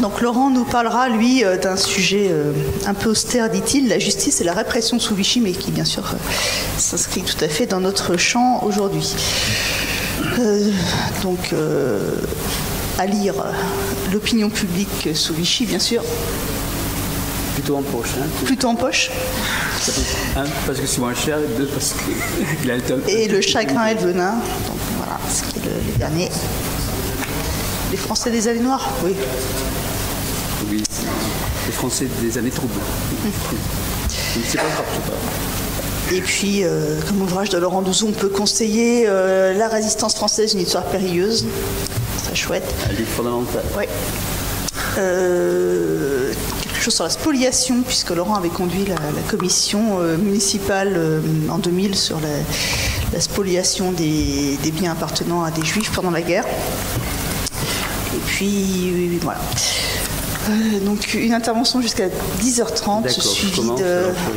Donc Laurent nous parlera, lui, d'un sujet un peu austère, dit-il, la justice et la répression sous Vichy, mais qui, bien sûr, s'inscrit tout à fait dans notre champ aujourd'hui. Donc, à lire l'opinion publique sous Vichy, bien sûr. Plutôt en poche. Hein. Plutôt en poche. Un, parce que c'est moins cher, et deux, parce qu'il a le temps. Et le chagrin et le venin. Donc voilà, ce qui est le dernier. Les Français des années noires, oui. Oui, les Français des années troubles. C'est pas grave, c'est pas. Et puis, comme ouvrage de Laurent Douzou, on peut conseiller La Résistance française, une histoire périlleuse. C'est chouette. Un livre fondamental. Oui. Quelque chose sur la spoliation, puisque Laurent avait conduit la commission municipale en 2000 sur la spoliation des biens appartenant à des juifs pendant la guerre. Et puis, voilà. Donc, une intervention jusqu'à 10h30, suivie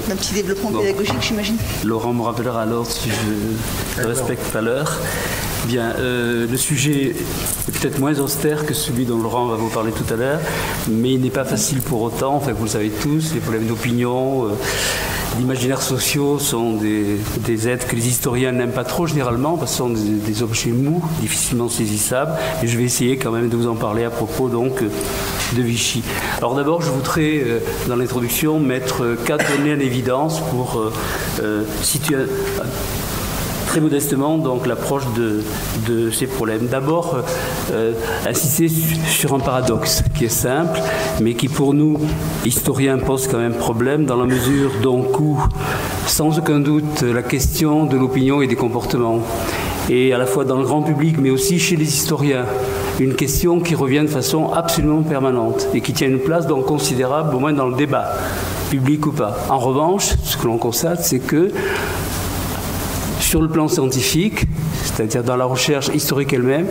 d'un petit développement pédagogique, j'imagine. Laurent me rappellera alors si je respecte pas l'heure. Bien, le sujet est peut-être moins austère que celui dont Laurent va vous parler tout à l'heure, mais il n'est pas facile pour autant. Enfin, vous le savez tous, les problèmes d'opinion, d'imaginaires sociaux sont des êtres que les historiens n'aiment pas trop généralement, parce que ce sont des objets mous, difficilement saisissables. Et je vais essayer quand même de vous en parler à propos donc de Vichy. Alors d'abord, je voudrais, dans l'introduction, mettre 4 données en évidence pour situer très modestement donc l'approche de ces problèmes. D'abord, insister sur un paradoxe qui est simple, mais qui pour nous, historiens, pose quand même problème, dans la mesure donc où, sans aucun doute, la question de l'opinion et des comportements, et à la fois dans le grand public, mais aussi chez les historiens, une question qui revient de façon absolument permanente et qui tient une place donc considérable, au moins dans le débat, public ou pas. En revanche, ce que l'on constate, c'est que sur le plan scientifique, c'est-à-dire dans la recherche historique elle-même,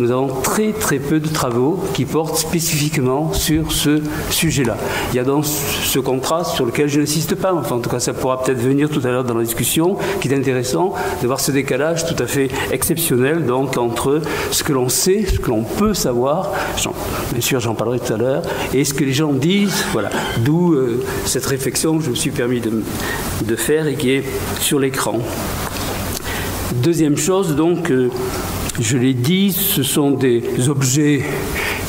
nous avons très très peu de travaux qui portent spécifiquement sur ce sujet-là. Il y a donc ce contraste sur lequel je n'insiste pas, enfin en tout cas ça pourra peut-être venir tout à l'heure dans la discussion, qui est intéressant de voir ce décalage tout à fait exceptionnel donc entre ce que l'on sait, ce que l'on peut savoir, bien sûr j'en parlerai tout à l'heure, et ce que les gens disent, voilà. D'où cette réflexion que je me suis permis de faire et qui est sur l'écran. Deuxième chose, donc, je l'ai dit, ce sont des objets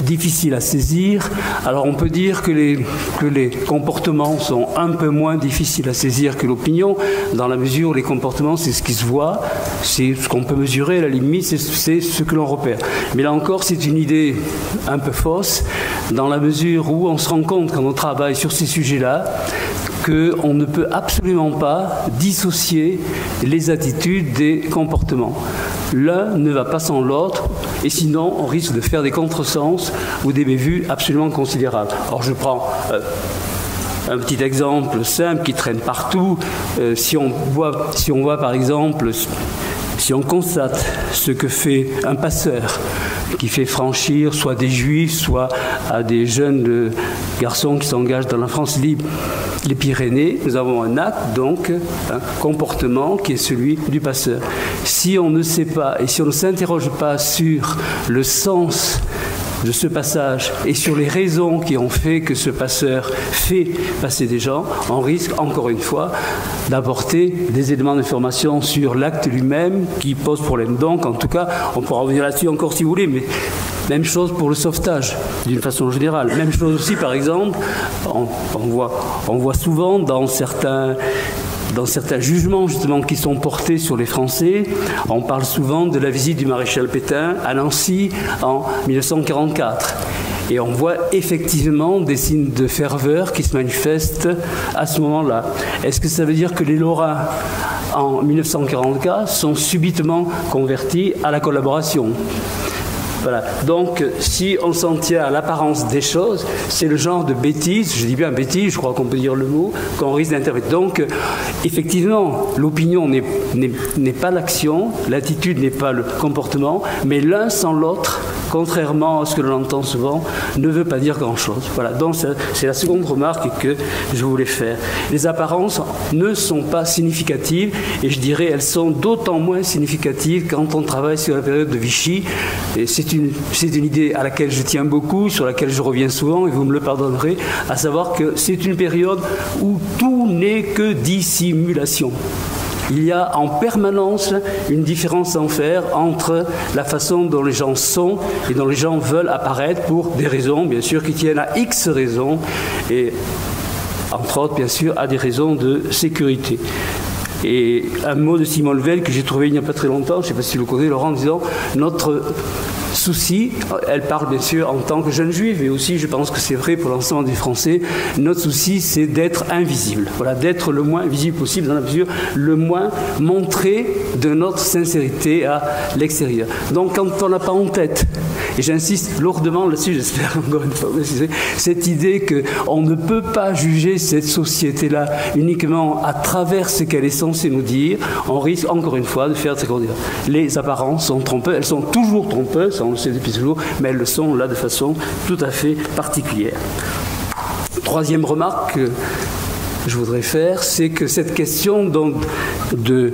difficiles à saisir. Alors on peut dire que les comportements sont un peu moins difficiles à saisir que l'opinion, dans la mesure où les comportements, c'est ce qui se voit, c'est ce qu'on peut mesurer, à la limite, c'est ce que l'on repère. Mais là encore, c'est une idée un peu fausse, dans la mesure où on se rend compte, quand on travaille sur ces sujets-là, qu'on ne peut absolument pas dissocier les attitudes des comportements. L'un ne va pas sans l'autre, et sinon on risque de faire des contresens ou des bévues absolument considérables. Alors je prends un petit exemple simple qui traîne partout. Si on voit par exemple, si on constate ce que fait un passeur qui fait franchir soit des juifs, soit à des jeunes garçons qui s'engagent dans la France libre, les Pyrénées, nous avons un acte, donc un comportement qui est celui du passeur. Si on ne sait pas et si on ne s'interroge pas sur le sens de ce passage et sur les raisons qui ont fait que ce passeur fait passer des gens, on risque encore une fois d'apporter des éléments d'information sur l'acte lui-même qui pose problème. Donc en tout cas, on pourra revenir là-dessus encore si vous voulez, mais même chose pour le sauvetage, d'une façon générale. Même chose aussi, par exemple, on voit souvent dans certains jugements justement qui sont portés sur les Français, on parle souvent de la visite du maréchal Pétain à Nancy en 1944. Et on voit effectivement des signes de ferveur qui se manifestent à ce moment-là. Est-ce que ça veut dire que les Lorrains, en 1944, sont subitement convertis à la collaboration ? Voilà. Donc, si on s'en tient à l'apparence des choses, c'est le genre de bêtises, je dis bien bêtises, je crois qu'on peut dire le mot, qu'on risque d'interpréter. Donc, effectivement, l'opinion n'est pas l'action, l'attitude n'est pas le comportement, mais l'un sans l'autre contrairement à ce que l'on entend souvent, ne veut pas dire grand-chose. Voilà, donc c'est la seconde remarque que je voulais faire. Les apparences ne sont pas significatives, et je dirais elles sont d'autant moins significatives quand on travaille sur la période de Vichy. Et c'est une idée à laquelle je tiens beaucoup, sur laquelle je reviens souvent, et vous me le pardonnerez, à savoir que c'est une période où tout n'est que dissimulation. Il y a en permanence une différence à en faire entre la façon dont les gens sont et dont les gens veulent apparaître pour des raisons, bien sûr, qui tiennent à X raisons, et entre autres, bien sûr, à des raisons de sécurité. Et un mot de Simone Veil que j'ai trouvé il n'y a pas très longtemps, je ne sais pas si vous le connaissez, Laurent, en disant « Notre souci », elle parle bien sûr en tant que jeune juive, et aussi je pense que c'est vrai pour l'ensemble des Français, notre souci c'est d'être invisible, voilà, d'être le moins visible possible, dans la mesure le moins montré de notre sincérité à l'extérieur. Donc quand on n'a pas en tête, et j'insiste lourdement là-dessus, j'espère encore une fois, cette idée qu'on ne peut pas juger cette société-là uniquement à travers ce qu'elle est censée nous dire, on risque encore une fois de faire ce qu'on dit. Les apparences sont trompeuses, elles sont toujours trompeuses, on le sait depuis toujours, mais elles le sont là de façon tout à fait particulière. Troisième remarque que je voudrais faire, c'est que cette question donc de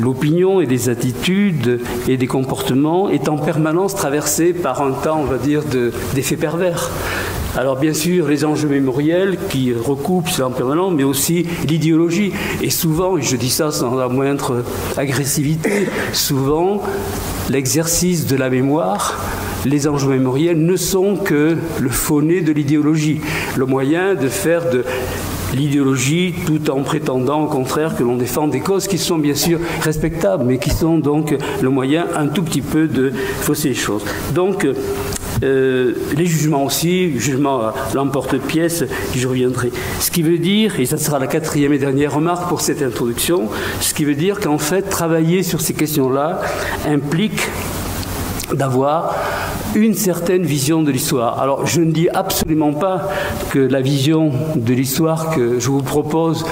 l'opinion et des attitudes et des comportements est en permanence traversée par un temps, on va dire, d'effets pervers. Alors bien sûr, les enjeux mémoriels qui recoupent cela en permanence, mais aussi l'idéologie. Et souvent, et je dis ça sans la moindre agressivité, souvent, l'exercice de la mémoire, les enjeux mémoriels ne sont que le faux-nez de l'idéologie, le moyen de faire de l'idéologie tout en prétendant au contraire que l'on défend des causes qui sont bien sûr respectables, mais qui sont donc le moyen un tout petit peu de fausser les choses. Donc, les jugements aussi, jugements à l'emporte-pièce, j'y reviendrai. Ce qui veut dire, et ça sera la quatrième et dernière remarque pour cette introduction, ce qui veut dire qu'en fait, travailler sur ces questions-là implique d'avoir une certaine vision de l'histoire. Alors, je ne dis absolument pas que la vision de l'histoire que je vous propose,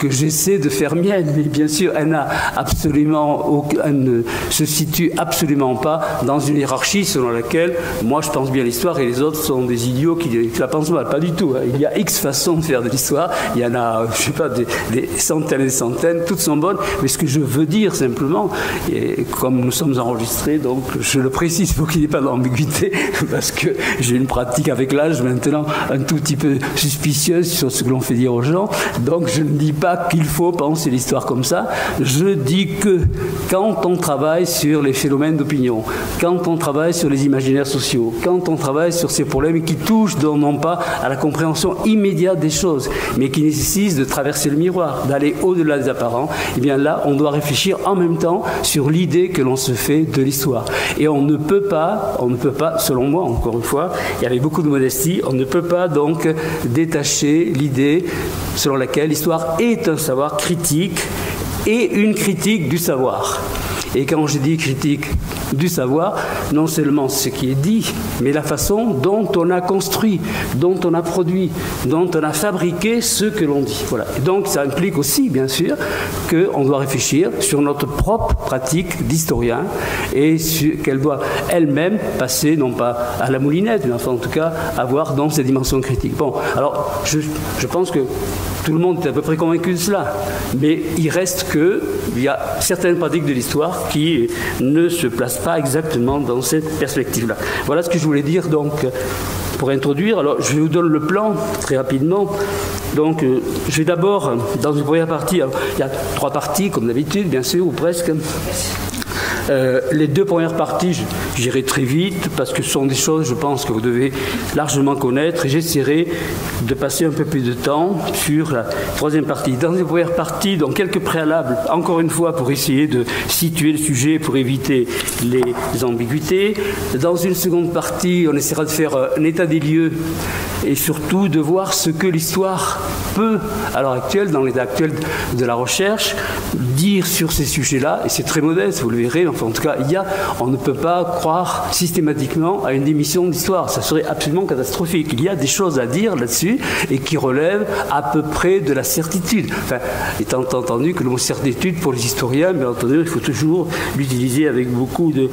que j'essaie de faire mienne, mais bien sûr, elle ne se situe absolument pas dans une hiérarchie selon laquelle moi je pense bien l'histoire et les autres sont des idiots qui la pensent mal. Pas du tout. Hein. Il y a X façons de faire de l'histoire. Il y en a, je sais pas, des centaines et des centaines. Toutes sont bonnes. Mais ce que je veux dire simplement, et comme nous sommes enregistrés, donc je le précise pour qu'il n'y ait pas d'ambiguïté, parce que j'ai une pratique avec l'âge maintenant un tout petit peu suspicieuse sur ce que l'on fait dire aux gens. Donc je ne dis pas qu'il faut penser l'histoire comme ça. Je dis que quand on travaille sur les phénomènes d'opinion, quand on travaille sur les imaginaires sociaux, quand on travaille sur ces problèmes qui touchent non pas à la compréhension immédiate des choses, mais qui nécessitent de traverser le miroir, d'aller au-delà des apparents, eh bien là, on doit réfléchir en même temps sur l'idée que l'on se fait de l'histoire. Et on ne peut pas, selon moi, encore une fois, et avec beaucoup de modestie, on ne peut pas donc détacher l'idée selon laquelle l'histoire est un savoir critique et une critique du savoir. Et quand je dis critique du savoir, non seulement ce qui est dit, mais la façon dont on a construit, dont on a produit, dont on a fabriqué ce que l'on dit. Voilà. Et donc ça implique aussi, bien sûr, qu'on doit réfléchir sur notre propre pratique d'historien et qu'elle doit elle-même passer, non pas à la moulinette, mais enfin en tout cas avoir dans ses dimensions critiques. Bon, alors je pense que tout le monde est à peu près convaincu de cela, mais il reste qu'il y a certaines pratiques de l'histoire qui ne se placent pas exactement dans cette perspective-là. Voilà ce que je voulais dire donc pour introduire. Alors je vous donne le plan très rapidement. Donc je vais d'abord, dans une première partie, il y a 3 parties comme d'habitude, bien sûr, ou presque. Les 2 premières parties, j'irai très vite parce que ce sont des choses, je pense, que vous devez largement connaître et j'essaierai de passer un peu plus de temps sur la 3e partie. Dans la première partie, donc quelques préalables, encore une fois, pour essayer de situer le sujet, pour éviter les ambiguïtés. Dans une seconde partie, on essaiera de faire un état des lieux et surtout de voir ce que l'histoire peut, à l'heure actuelle, dans l'état actuel de la recherche, dire sur ces sujets-là, et c'est très modeste, vous le verrez, enfin en tout cas, on ne peut pas croire systématiquement à une démission d'histoire, ça serait absolument catastrophique. Il y a des choses à dire là-dessus, là-dessus et qui relève à peu près de la certitude. Enfin, étant entendu que le mot certitude pour les historiens, bien entendu, il faut toujours l'utiliser avec beaucoup de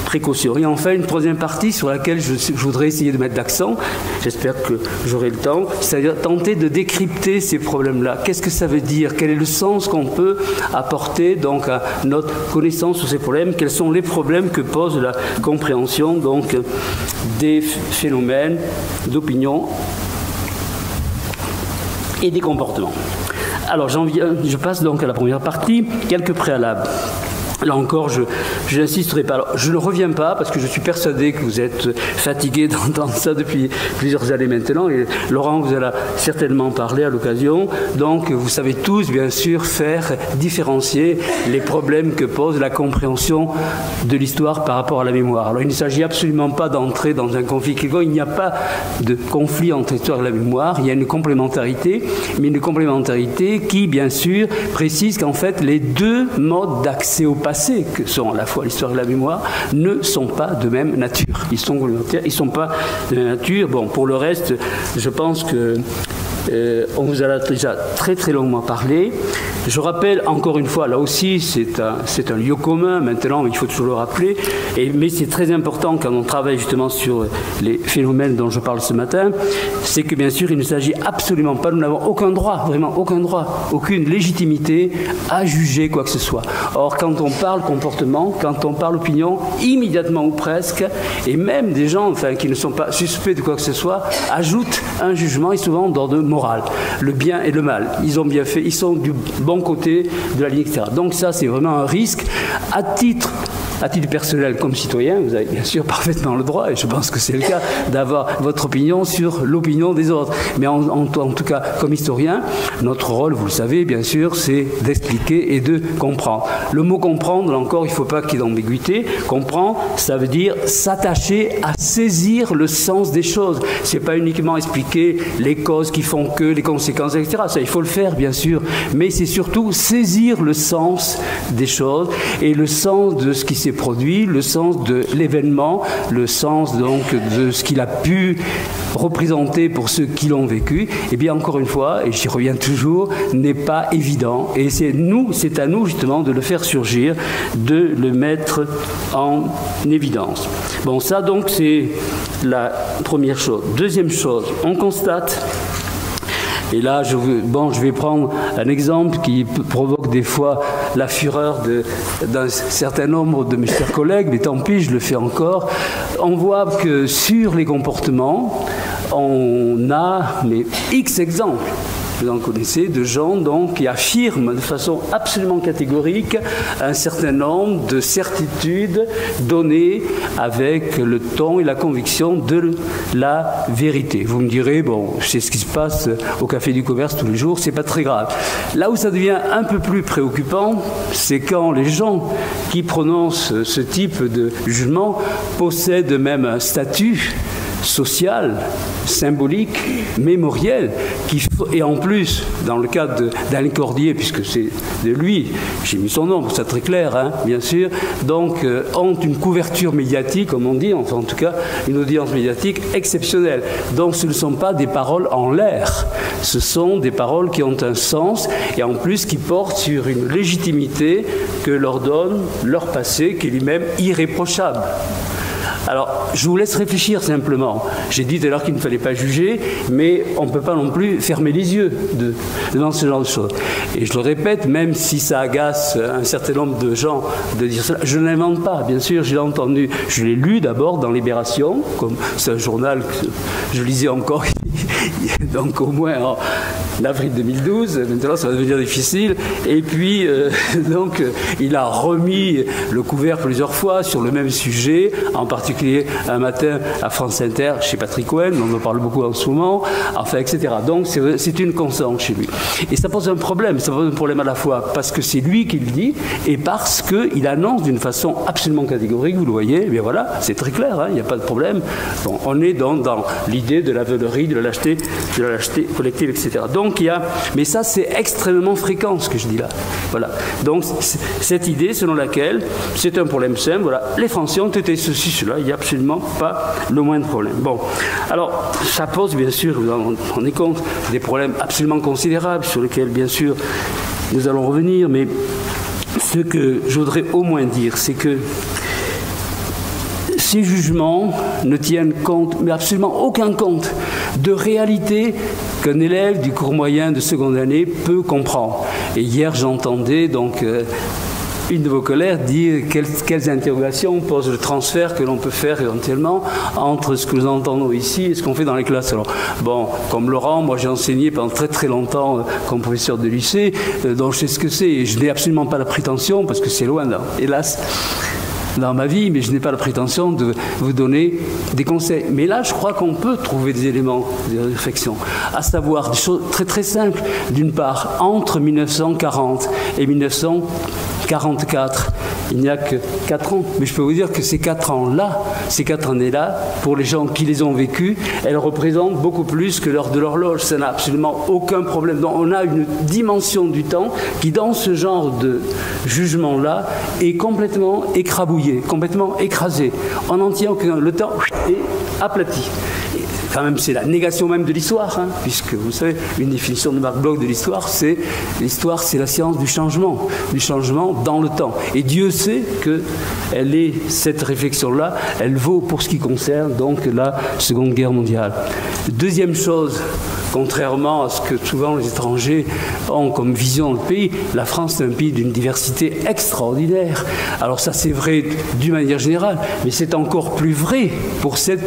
précaution. Et enfin, une troisième partie sur laquelle je voudrais essayer de mettre l'accent, j'espère que j'aurai le temps, c'est-à-dire tenter de décrypter ces problèmes-là. Qu'est-ce que ça veut dire? Quel est le sens qu'on peut apporter donc à notre connaissance sur ces problèmes? Quels sont les problèmes que pose la compréhension donc des phénomènes d'opinion et des comportements? Alors je passe donc à la première partie, quelques préalables. Là encore, je n'insisterai pas. Alors, je ne reviens pas parce que je suis persuadé que vous êtes fatigué d'entendre ça depuis plusieurs années maintenant. Et Laurent vous en a certainement parlé à l'occasion. Donc, vous savez tous, bien sûr, faire différencier les problèmes que pose la compréhension de l'histoire par rapport à la mémoire. Alors, il ne s'agit absolument pas d'entrer dans un conflit quelconque. Il n'y a pas de conflit entre l'histoire et la mémoire. Il y a une complémentarité, mais une complémentarité qui, bien sûr, précise qu'en fait, les deux modes d'accès au passé, que sont à la fois l'histoire et la mémoire, ne sont pas de même nature. Ils sont complémentaires, ils ne sont pas de même nature. Bon, pour le reste, je pense que on vous en a déjà très très longuement parlé. Je rappelle encore une fois, là aussi c'est un lieu commun maintenant, il faut toujours le rappeler, mais c'est très important quand on travaille justement sur les phénomènes dont je parle ce matin, c'est que bien sûr il ne s'agit absolument pas, nous n'avons aucun droit, vraiment aucun droit, aucune légitimité à juger quoi que ce soit. Or quand on parle comportement, quand on parle opinion, immédiatement ou presque, et même des gens enfin, qui ne sont pas suspects de quoi que ce soit, ajoutent un jugement et souvent d'ordre moral, le bien et le mal. Ils ont bien fait, ils sont du bon côté de la ligne, etc. Donc ça, c'est vraiment un risque. À titre personnel comme citoyen, vous avez bien sûr parfaitement le droit, et je pense que c'est le cas, d'avoir votre opinion sur l'opinion des autres. Mais en tout cas, comme historien, notre rôle, vous le savez, bien sûr, c'est d'expliquer et de comprendre. Le mot comprendre, là encore, il ne faut pas qu'il y ait d'ambiguïté. Comprendre, ça veut dire s'attacher à saisir le sens des choses. Ce n'est pas uniquement expliquer les causes qui font que, les conséquences, etc. Ça, il faut le faire, bien sûr. Mais c'est surtout saisir le sens des choses et le sens de ce qui s'est produit, le sens de l'événement, le sens donc de ce qu'il a pu représenter pour ceux qui l'ont vécu. Et bien encore une fois, et j'y reviens toujours, n'est pas évident. Et c'est à nous justement de le faire surgir, de le mettre en évidence. Bon, ça donc c'est la première chose. Deuxième chose, on constate. Et là, je vais prendre un exemple qui provoque des fois la fureur d'un certain nombre de mes chers collègues, mais tant pis, je le fais encore. On voit que sur les comportements, on a X exemples. Vous en connaissez, de gens donc, qui affirment de façon absolument catégorique un certain nombre de certitudes données avec le ton et la conviction de la vérité. Vous me direz, bon, c'est ce qui se passe au Café du Commerce tous les jours, c'est pas très grave. Là où ça devient un peu plus préoccupant, c'est quand les gens qui prononcent ce type de jugement possèdent même un statut social, symbolique, mémoriel, et en plus, dans le cas d'Alain Cordier, puisque c'est de lui, j'ai mis son nom, pour ça très clair, hein, bien sûr, donc ont une couverture médiatique, comme on dit, enfin en tout cas, une audience médiatique exceptionnelle. Donc ce ne sont pas des paroles en l'air, ce sont des paroles qui ont un sens, et en plus qui portent sur une légitimité que leur donne leur passé, qui est lui-même irréprochable. Alors, je vous laisse réfléchir simplement. J'ai dit tout à l'heure qu'il ne fallait pas juger, mais on ne peut pas non plus fermer les yeux devant ce genre de choses. Et je le répète, même si ça agace un certain nombre de gens de dire cela, je ne l'invente pas, bien sûr, je l'ai entendu. Je l'ai lu d'abord dans Libération, comme c'est un journal que je lisais encore, donc au moins en avril 2012, maintenant ça va devenir difficile. Et puis, il a remis le couvert plusieurs fois sur le même sujet, en particulier un matin à France Inter, chez Patrick Cohen, on en parle beaucoup en ce moment, enfin, etc. Donc c'est une constante chez lui. Et ça pose un problème à la fois parce que c'est lui qui le dit et parce qu'il annonce d'une façon absolument catégorique, vous le voyez, et bien voilà, c'est très clair, hein, il n'y a pas de problème. Bon, on est dans l'idée de la veulerie, de la lâcheté collective, etc. Donc Donc mais ça c'est extrêmement fréquent ce que je dis là. Voilà. Donc cette idée selon laquelle c'est un problème simple, voilà, les Français ont été ceci, cela, il n'y a absolument pas le moindre problème. Bon, alors ça pose bien sûr, vous en rendez compte, des problèmes absolument considérables sur lesquels bien sûr nous allons revenir, mais ce que je voudrais au moins dire, c'est que ces jugements ne tiennent compte, mais absolument aucun compte, de réalité qu'un élève du cours moyen de seconde année peut comprendre. Et hier, j'entendais donc une de vos collègues dire quelles interrogations pose le transfert que l'on peut faire éventuellement entre ce que nous entendons ici et ce qu'on fait dans les classes. Alors, bon, comme Laurent, moi j'ai enseigné pendant très très longtemps comme professeur de lycée, donc je sais ce que c'est, et je n'ai absolument pas la prétention, parce que c'est loin là, hélas, dans ma vie, mais je n'ai pas la prétention de vous donner des conseils. Mais là, je crois qu'on peut trouver des éléments de réflexion, à savoir des choses très très simples. D'une part, entre 1940 et 1944, il n'y a que 4 ans. Mais je peux vous dire que ces 4 ans-là, ces 4 années-là, pour les gens qui les ont vécues, elles représentent beaucoup plus que l'heure de l'horloge. Ça n'a absolument aucun problème. Donc on a une dimension du temps qui, dans ce genre de jugement-là, est complètement écrabouillée, complètement écrasée. On n'en tient aucun. Le temps est aplati. Quand même, c'est la négation même de l'histoire, hein, puisque vous savez, une définition de Marc Bloch de l'histoire, c'est la science du changement dans le temps. Et Dieu sait que cette réflexion-là, elle vaut pour ce qui concerne donc la Seconde Guerre mondiale. Deuxième chose, contrairement à ce que souvent les étrangers ont comme vision dans le pays, la France est un pays d'une diversité extraordinaire. Alors ça, c'est vrai d'une manière générale, mais c'est encore plus vrai pour cette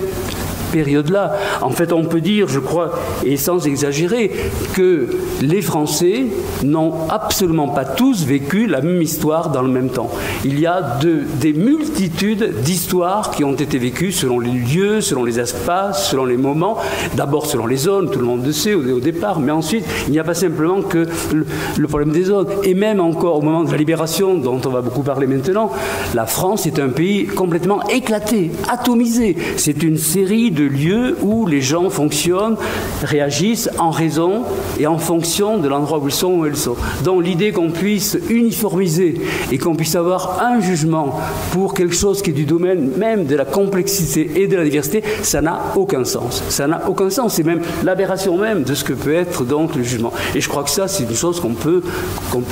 période-là. En fait, on peut dire, je crois, et sans exagérer, que les Français n'ont absolument pas tous vécu la même histoire dans le même temps. Il y a des multitudes d'histoires qui ont été vécues selon les lieux, selon les espaces, selon les moments, d'abord selon les zones, tout le monde le sait au départ, mais ensuite, il n'y a pas simplement que le problème des zones. Et même encore au moment de la libération, dont on va beaucoup parler maintenant, la France est un pays complètement éclaté, atomisé. C'est une série de lieux où les gens fonctionnent, réagissent en raison et en fonction de l'endroit où ils sont, où elles sont. Donc l'idée qu'on puisse uniformiser et qu'on puisse avoir un jugement pour quelque chose qui est du domaine même de la complexité et de la diversité, ça n'a aucun sens. Ça n'a aucun sens. C'est même l'aberration même de ce que peut être donc le jugement. Et je crois que ça, c'est une chose qu'on peut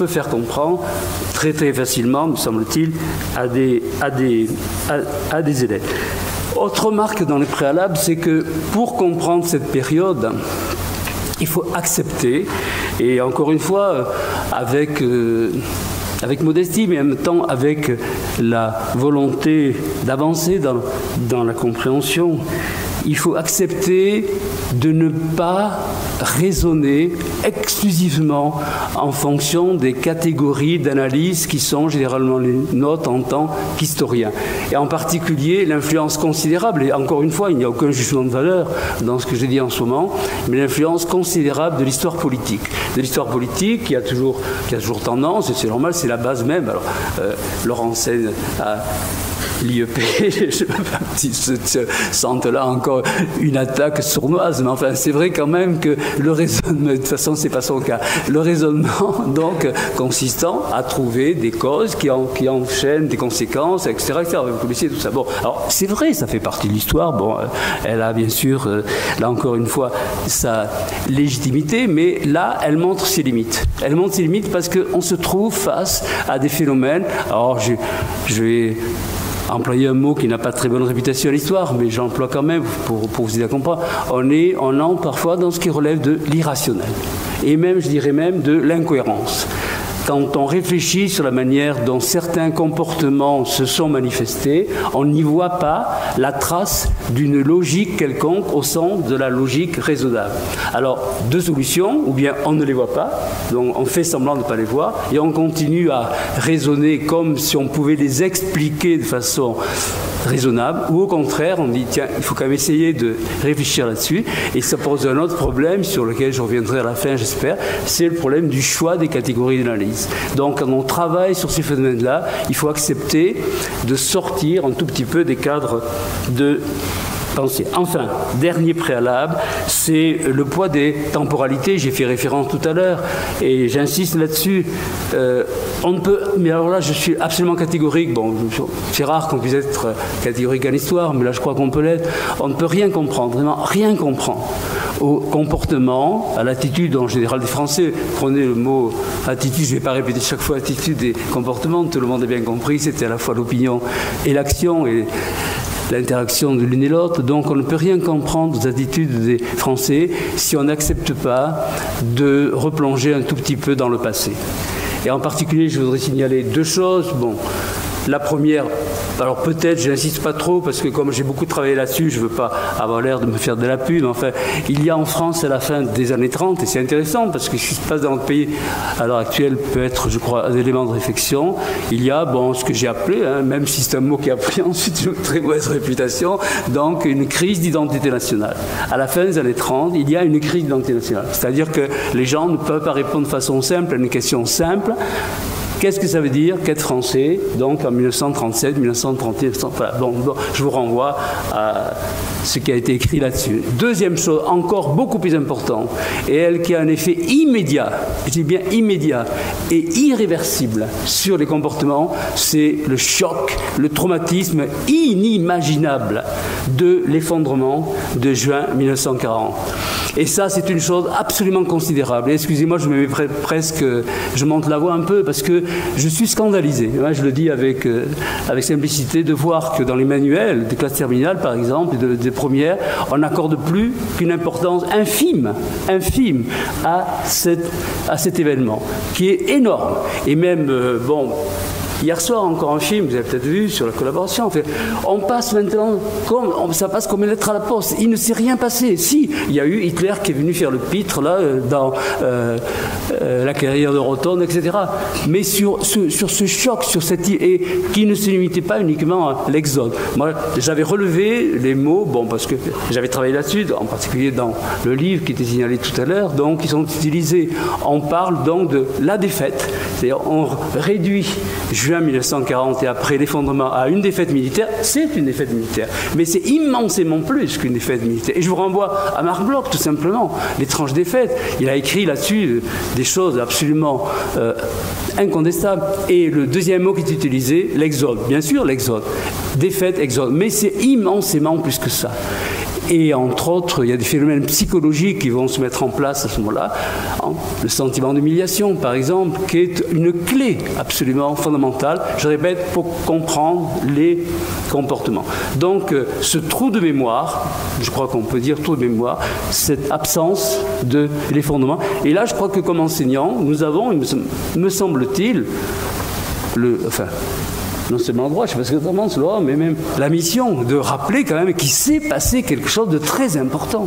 faire comprendre très très facilement, me semble-t-il, à des élèves. Autre remarque dans les préalables, c'est que pour comprendre cette période, il faut accepter, et encore une fois, avec modestie, mais en même temps avec la volonté d'avancer dans la compréhension, il faut accepter de ne pas raisonner exclusivement en fonction des catégories d'analyse qui sont généralement les nôtres en tant qu'historiens. Et en particulier, l'influence considérable, et encore une fois, il n'y a aucun jugement de valeur dans ce que j'ai dit en ce moment, mais l'influence considérable de l'histoire politique. De l'histoire politique qui a toujours tendance, et c'est normal, c'est la base même. Alors, Laurent Seine a l'IEP, je sente là encore une attaque sournoise, mais enfin c'est vrai quand même que le raisonnement, de toute façon c'est pas son cas, le raisonnement donc consistant à trouver des causes qui enchaînent des conséquences, etc. Vous connaissez tout ça. Bon, alors c'est vrai, ça fait partie de l'histoire, bon, elle a bien sûr, là encore une fois, sa légitimité, mais là elle montre ses limites. Elle montre ses limites parce qu'on se trouve face à des phénomènes, alors je vais employer un mot qui n'a pas très bonne réputation à l'histoire, mais j'emploie quand même pour vous aider à comprendre. On entre parfois dans ce qui relève de l'irrationnel, et même, je dirais même, de l'incohérence. Quand on réfléchit sur la manière dont certains comportements se sont manifestés, on n'y voit pas la trace d'une logique quelconque au sens de la logique raisonnable. Alors, deux solutions, ou bien on ne les voit pas, donc on fait semblant de ne pas les voir, et on continue à raisonner comme si on pouvait les expliquer de façon raisonnable, ou au contraire, on dit, tiens, il faut quand même essayer de réfléchir là-dessus, et ça pose un autre problème sur lequel je reviendrai à la fin, j'espère, c'est le problème du choix des catégories d'analyse. Donc, quand on travaille sur ces phénomènes-là, il faut accepter de sortir un tout petit peu des cadres de pensée. Enfin, dernier préalable, c'est le poids des temporalités. J'ai fait référence tout à l'heure et j'insiste là-dessus. On ne peut, mais alors là, je suis absolument catégorique. Bon, c'est rare qu'on puisse être catégorique en histoire, mais là, je crois qu'on peut l'être. On ne peut rien comprendre, vraiment rien comprendre au comportement, à l'attitude en général des Français. Prenez le mot attitude, je ne vais pas répéter chaque fois attitude et comportement, tout le monde a bien compris, c'était à la fois l'opinion et l'action et l'interaction de l'une et l'autre. Donc on ne peut rien comprendre aux attitudes des Français si on n'accepte pas de replonger un tout petit peu dans le passé. Et en particulier, je voudrais signaler deux choses. Bon, la première, alors peut-être, je n'insiste pas trop, parce que comme j'ai beaucoup travaillé là-dessus, je ne veux pas avoir l'air de me faire de la pub, mais enfin, il y a en France à la fin des années 30, et c'est intéressant, parce que ce qui se passe dans notre pays à l'heure actuelle peut être, je crois, un élément de réflexion. Il y a, bon, ce que j'ai appelé, même si c'est un mot qui a pris ensuite une très mauvaise réputation, donc une crise d'identité nationale. À la fin des années 30, il y a une crise d'identité nationale. C'est-à-dire que les gens ne peuvent pas répondre de façon simple à une question simple. Qu'est-ce que ça veut dire qu'être français, donc en 1937, 1931, voilà, bon, je vous renvoie à ce qui a été écrit là-dessus. Deuxième chose, encore beaucoup plus importante, et elle qui a un effet immédiat, je dis bien immédiat, et irréversible sur les comportements, c'est le choc, le traumatisme inimaginable de l'effondrement de juin 1940. Et ça, c'est une chose absolument considérable. Et excusez-moi, je me mets presque, je monte la voix un peu parce que je suis scandalisé. Je le dis avec simplicité, de voir que dans les manuels de classe terminale, par exemple, des premières, on n'accorde plus qu'une importance infime à cet événement, qui est énorme. Et même, hier soir, encore un film, vous avez peut-être vu, sur la collaboration. On passe maintenant, ça passe comme une lettre à la poste. Il ne s'est rien passé. Si, il y a eu Hitler qui est venu faire le pitre, là, dans la carrière de Rotonde, etc. Mais sur ce choc, et qui ne se limitait pas uniquement à l'exode. Moi, j'avais relevé les mots, parce que j'avais travaillé là-dessus, en particulier dans le livre qui était signalé tout à l'heure, donc ils sont utilisés. On parle donc de la défaite, c'est-à-dire on réduit juin 1940 et après l'effondrement à une défaite militaire, c'est une défaite militaire. Mais c'est immensément plus qu'une défaite militaire. Et je vous renvoie à Marc Bloch, tout simplement, l'étrange défaite. Il a écrit là-dessus des choses absolument incontestables. Et le deuxième mot qui est utilisé, l'exode. Bien sûr, l'exode. Défaite, exode. Mais c'est immensément plus que ça. Et entre autres, il y a des phénomènes psychologiques qui vont se mettre en place à ce moment-là. Le sentiment d'humiliation, par exemple, qui est une clé absolument fondamentale, je répète, pour comprendre les comportements. Donc, ce trou de mémoire, je crois qu'on peut dire trou de mémoire, cette absence de l'effondrement. Et là, je crois que comme enseignant, nous avons, me semble-t-il, non seulement le droit, je ne sais pas ce que tu penses, Laurent, mais même la mission de rappeler quand même qu'il s'est passé quelque chose de très important,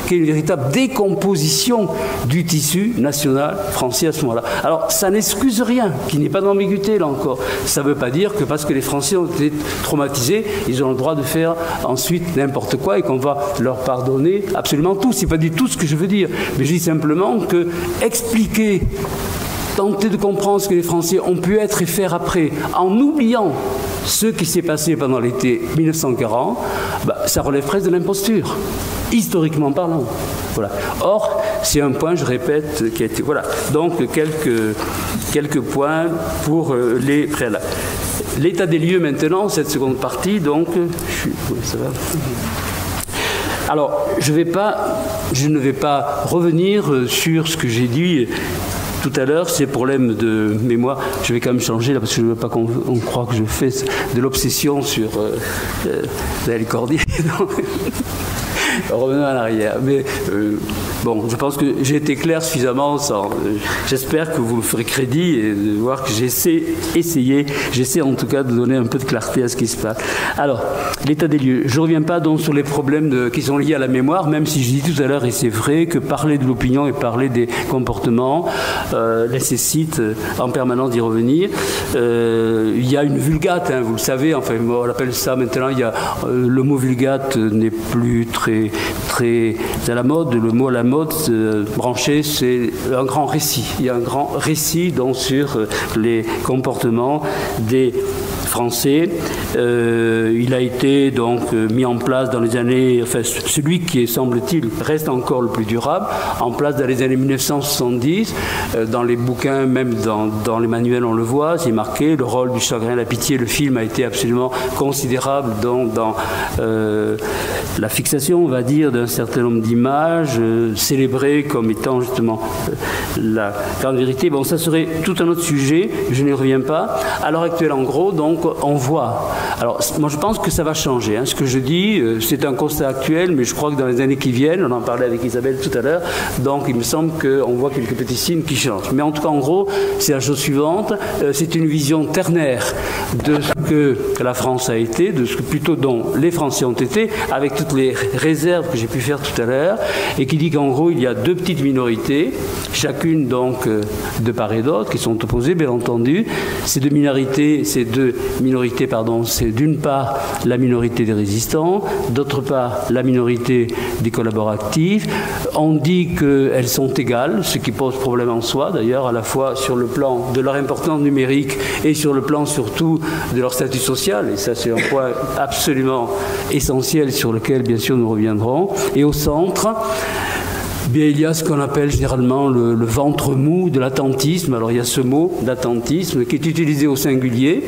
qui est une véritable décomposition du tissu national français à ce moment-là. Alors, ça n'excuse rien, qu'il n'y ait pas d'ambiguïté là encore. Ça ne veut pas dire que parce que les Français ont été traumatisés, ils ont le droit de faire ensuite n'importe quoi et qu'on va leur pardonner absolument tout. Ce n'est pas du tout ce que je veux dire. Mais je dis simplement que expliquer, tenter de comprendre ce que les Français ont pu être et faire après, en oubliant ce qui s'est passé pendant l'été 1940, ça relève presque de l'imposture, historiquement parlant. Voilà. Or, c'est un point, je répète, qui a été... Voilà. Donc, quelques points pour les préalables. L'état des lieux maintenant, cette seconde partie, donc... ça va. Alors, je ne vais pas revenir sur ce que j'ai dit tout à l'heure, ces problèmes de mémoire. Je vais quand même changer là parce que je ne veux pas qu'on croie que je fais de l'obsession sur les Cordier. Revenons en arrière. Mais je pense que j'ai été clair suffisamment. J'espère que vous me ferez crédit et de voir que j'essaie en tout cas de donner un peu de clarté à ce qui se passe. Alors, l'état des lieux. Je ne reviens pas donc sur les problèmes qui sont liés à la mémoire, même si je dis tout à l'heure, et c'est vrai, que parler de l'opinion et parler des comportements nécessite en permanence d'y revenir. Il y a une vulgate, vous le savez, enfin on appelle ça maintenant, le mot vulgate n'est plus très à la mode. Le mot à la mode branché, c'est un grand récit. Il y a un grand récit donc sur les comportements des français. Il a été donc mis en place dans les années, enfin celui qui semble-t-il reste encore le plus durable, en place dans les années 1970. Dans les bouquins, même dans les manuels, on le voit, c'est marqué le rôle du chagrin, la pitié. Le film a été absolument considérable dans la fixation, on va dire, d'un certain nombre d'images célébrées comme étant justement la grande vérité. Bon, ça serait tout un autre sujet, je n'y reviens pas. À l'heure actuelle, en gros, donc, on voit. Alors, moi, je pense que ça va changer. Hein. Ce que je dis, c'est un constat actuel, mais je crois que dans les années qui viennent, on en parlait avec Isabelle tout à l'heure, donc il me semble qu'on voit quelques petits signes qui changent. Mais en tout cas, en gros, c'est la chose suivante. C'est une vision ternaire de ce que la France a été, de ce que plutôt dont les Français ont été, avec toutes les réserves que j'ai pu faire tout à l'heure, et qui dit qu'en gros, il y a deux petites minorités, chacune donc de part et d'autre, qui sont opposées, bien entendu. Ces deux minorités, c'est d'une part la minorité des résistants, d'autre part la minorité des collaboratifs. On dit qu'elles sont égales, ce qui pose problème en soi, d'ailleurs, à la fois sur le plan de leur importance numérique et sur le plan surtout de leur statut social. Et ça, c'est un point absolument essentiel sur lequel, bien sûr, nous reviendrons. Et au centre, bien, il y a ce qu'on appelle généralement le ventre mou de l'attentisme. Alors il y a ce mot d'attentisme qui est utilisé au singulier,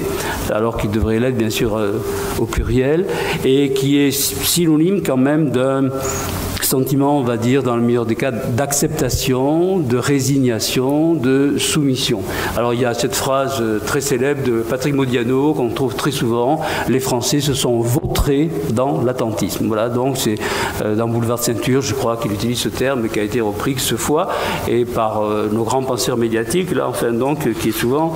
alors qu'il devrait l'être bien sûr au pluriel, et qui est synonyme quand même d'un sentiment, on va dire, dans le meilleur des cas, d'acceptation, de résignation, de soumission. Alors il y a cette phrase très célèbre de Patrick Modiano qu'on trouve très souvent: les Français se sont vautrés dans l'attentisme. Voilà, donc c'est dans Boulevard de Ceinture, je crois qu'il utilise ce terme, qui a été repris ce fois et par nos grands penseurs médiatiques, là, enfin donc, qui est souvent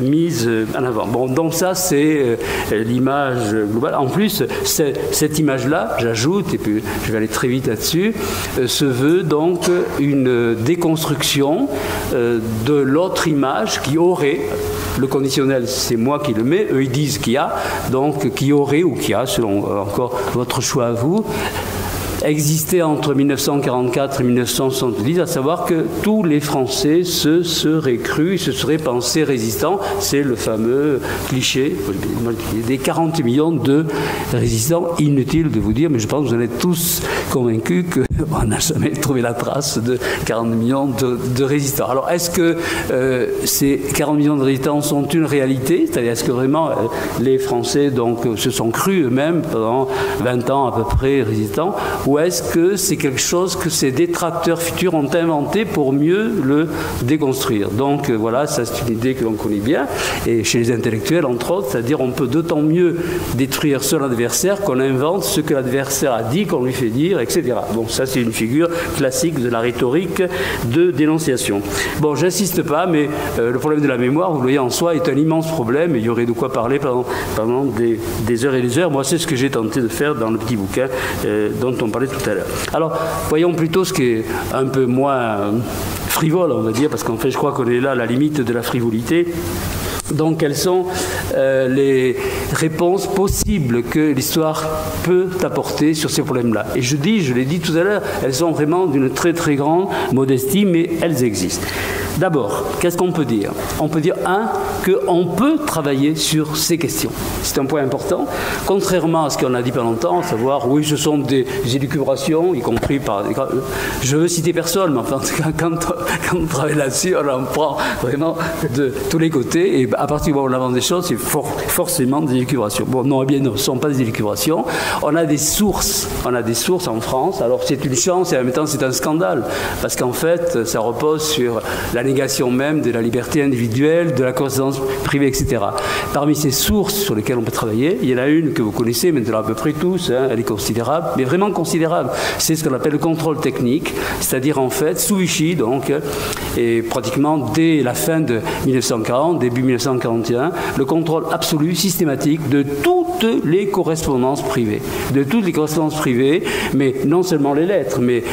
mise en avant. Bon, donc ça c'est l'image globale. En plus, cette image-là, j'ajoute, et puis je vais aller très vite là-dessus, se veut donc une déconstruction de l'autre image qui aurait, le conditionnel c'est moi qui le mets, eux ils disent qu'il y a, donc qui aurait ou qui a, selon encore votre choix à vous, existait entre 1944 et 1970, à savoir que tous les Français se seraient crus, se seraient pensés résistants. C'est le fameux cliché des 40 millions de résistants. Inutile de vous dire, mais je pense que vous en êtes tous convaincus qu'on n'a jamais trouvé la trace de 40 millions de résistants. Alors, est-ce que ces 40 millions de résistants sont une réalité? C'est-à-dire, est-ce que vraiment les Français donc, se sont crus eux-mêmes pendant 20 ans à peu près résistants? Ou est-ce que c'est quelque chose que ces détracteurs futurs ont inventé pour mieux le déconstruire? Donc voilà, ça c'est une idée que l'on connaît bien, et chez les intellectuels entre autres, c'est-à-dire on peut d'autant mieux détruire son adversaire qu'on invente ce que l'adversaire a dit, qu'on lui fait dire, etc. Bon, ça c'est une figure classique de la rhétorique de dénonciation. Bon, j'insiste pas, mais le problème de la mémoire, vous le voyez en soi, est un immense problème, et il y aurait de quoi parler pendant des heures et des heures. Moi, c'est ce que j'ai tenté de faire dans le petit bouquin dont on parlait tout à l'heure. Alors, voyons plutôt ce qui est un peu moins frivole, on va dire, parce qu'en fait, je crois qu'on est là à la limite de la frivolité. Donc, quelles sont les réponses possibles que l'histoire peut apporter sur ces problèmes-là? Et je l'ai dit tout à l'heure, elles sont vraiment d'une très très grande modestie, mais elles existent. D'abord, qu'est-ce qu'on peut dire? On peut dire, qu'on peut travailler sur ces questions. C'est un point important. Contrairement à ce qu'on a dit pendant longtemps, à savoir, oui, ce sont des élucubrations, y compris par... Je veux citer personne, mais enfin, quand on travaille là-dessus, on en prend vraiment de tous les côtés, et à partir du moment où on avance des choses, c'est forcément des élucubrations. Bon, non, eh bien non, ce ne sont pas des élucubrations. On a des sources en France. Alors, c'est une chance, et en même temps, c'est un scandale, parce qu'en fait, ça repose sur la négation même de la liberté individuelle, de la correspondance privée, etc. Parmi ces sources sur lesquelles on peut travailler, il y en a une que vous connaissez maintenant à peu près tous, hein, elle est considérable, mais vraiment considérable. C'est ce qu'on appelle le contrôle technique, c'est-à-dire en fait, sous Vichy, donc, et pratiquement dès la fin de 1940, début 1941, le contrôle absolu, systématique de toutes les correspondances privées. De toutes les correspondances privées, mais non seulement les lettres, mais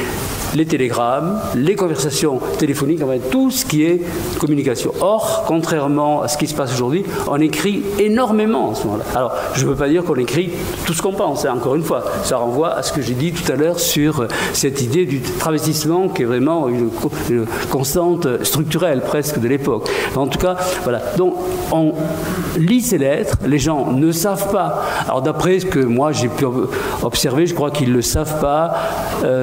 les télégrammes, les conversations téléphoniques, enfin tout ce qui est communication. Or, contrairement à ce qui se passe aujourd'hui, on écrit énormément en ce moment-là. Alors, je ne veux pas dire qu'on écrit tout ce qu'on pense, hein, encore une fois. Ça renvoie à ce que j'ai dit tout à l'heure sur cette idée du travestissement qui est vraiment une constante structurelle presque de l'époque. En tout cas, voilà. Donc, on lit ces lettres, les gens ne savent pas. Alors, d'après ce que moi j'ai pu observer, je crois qu'ils ne le savent pas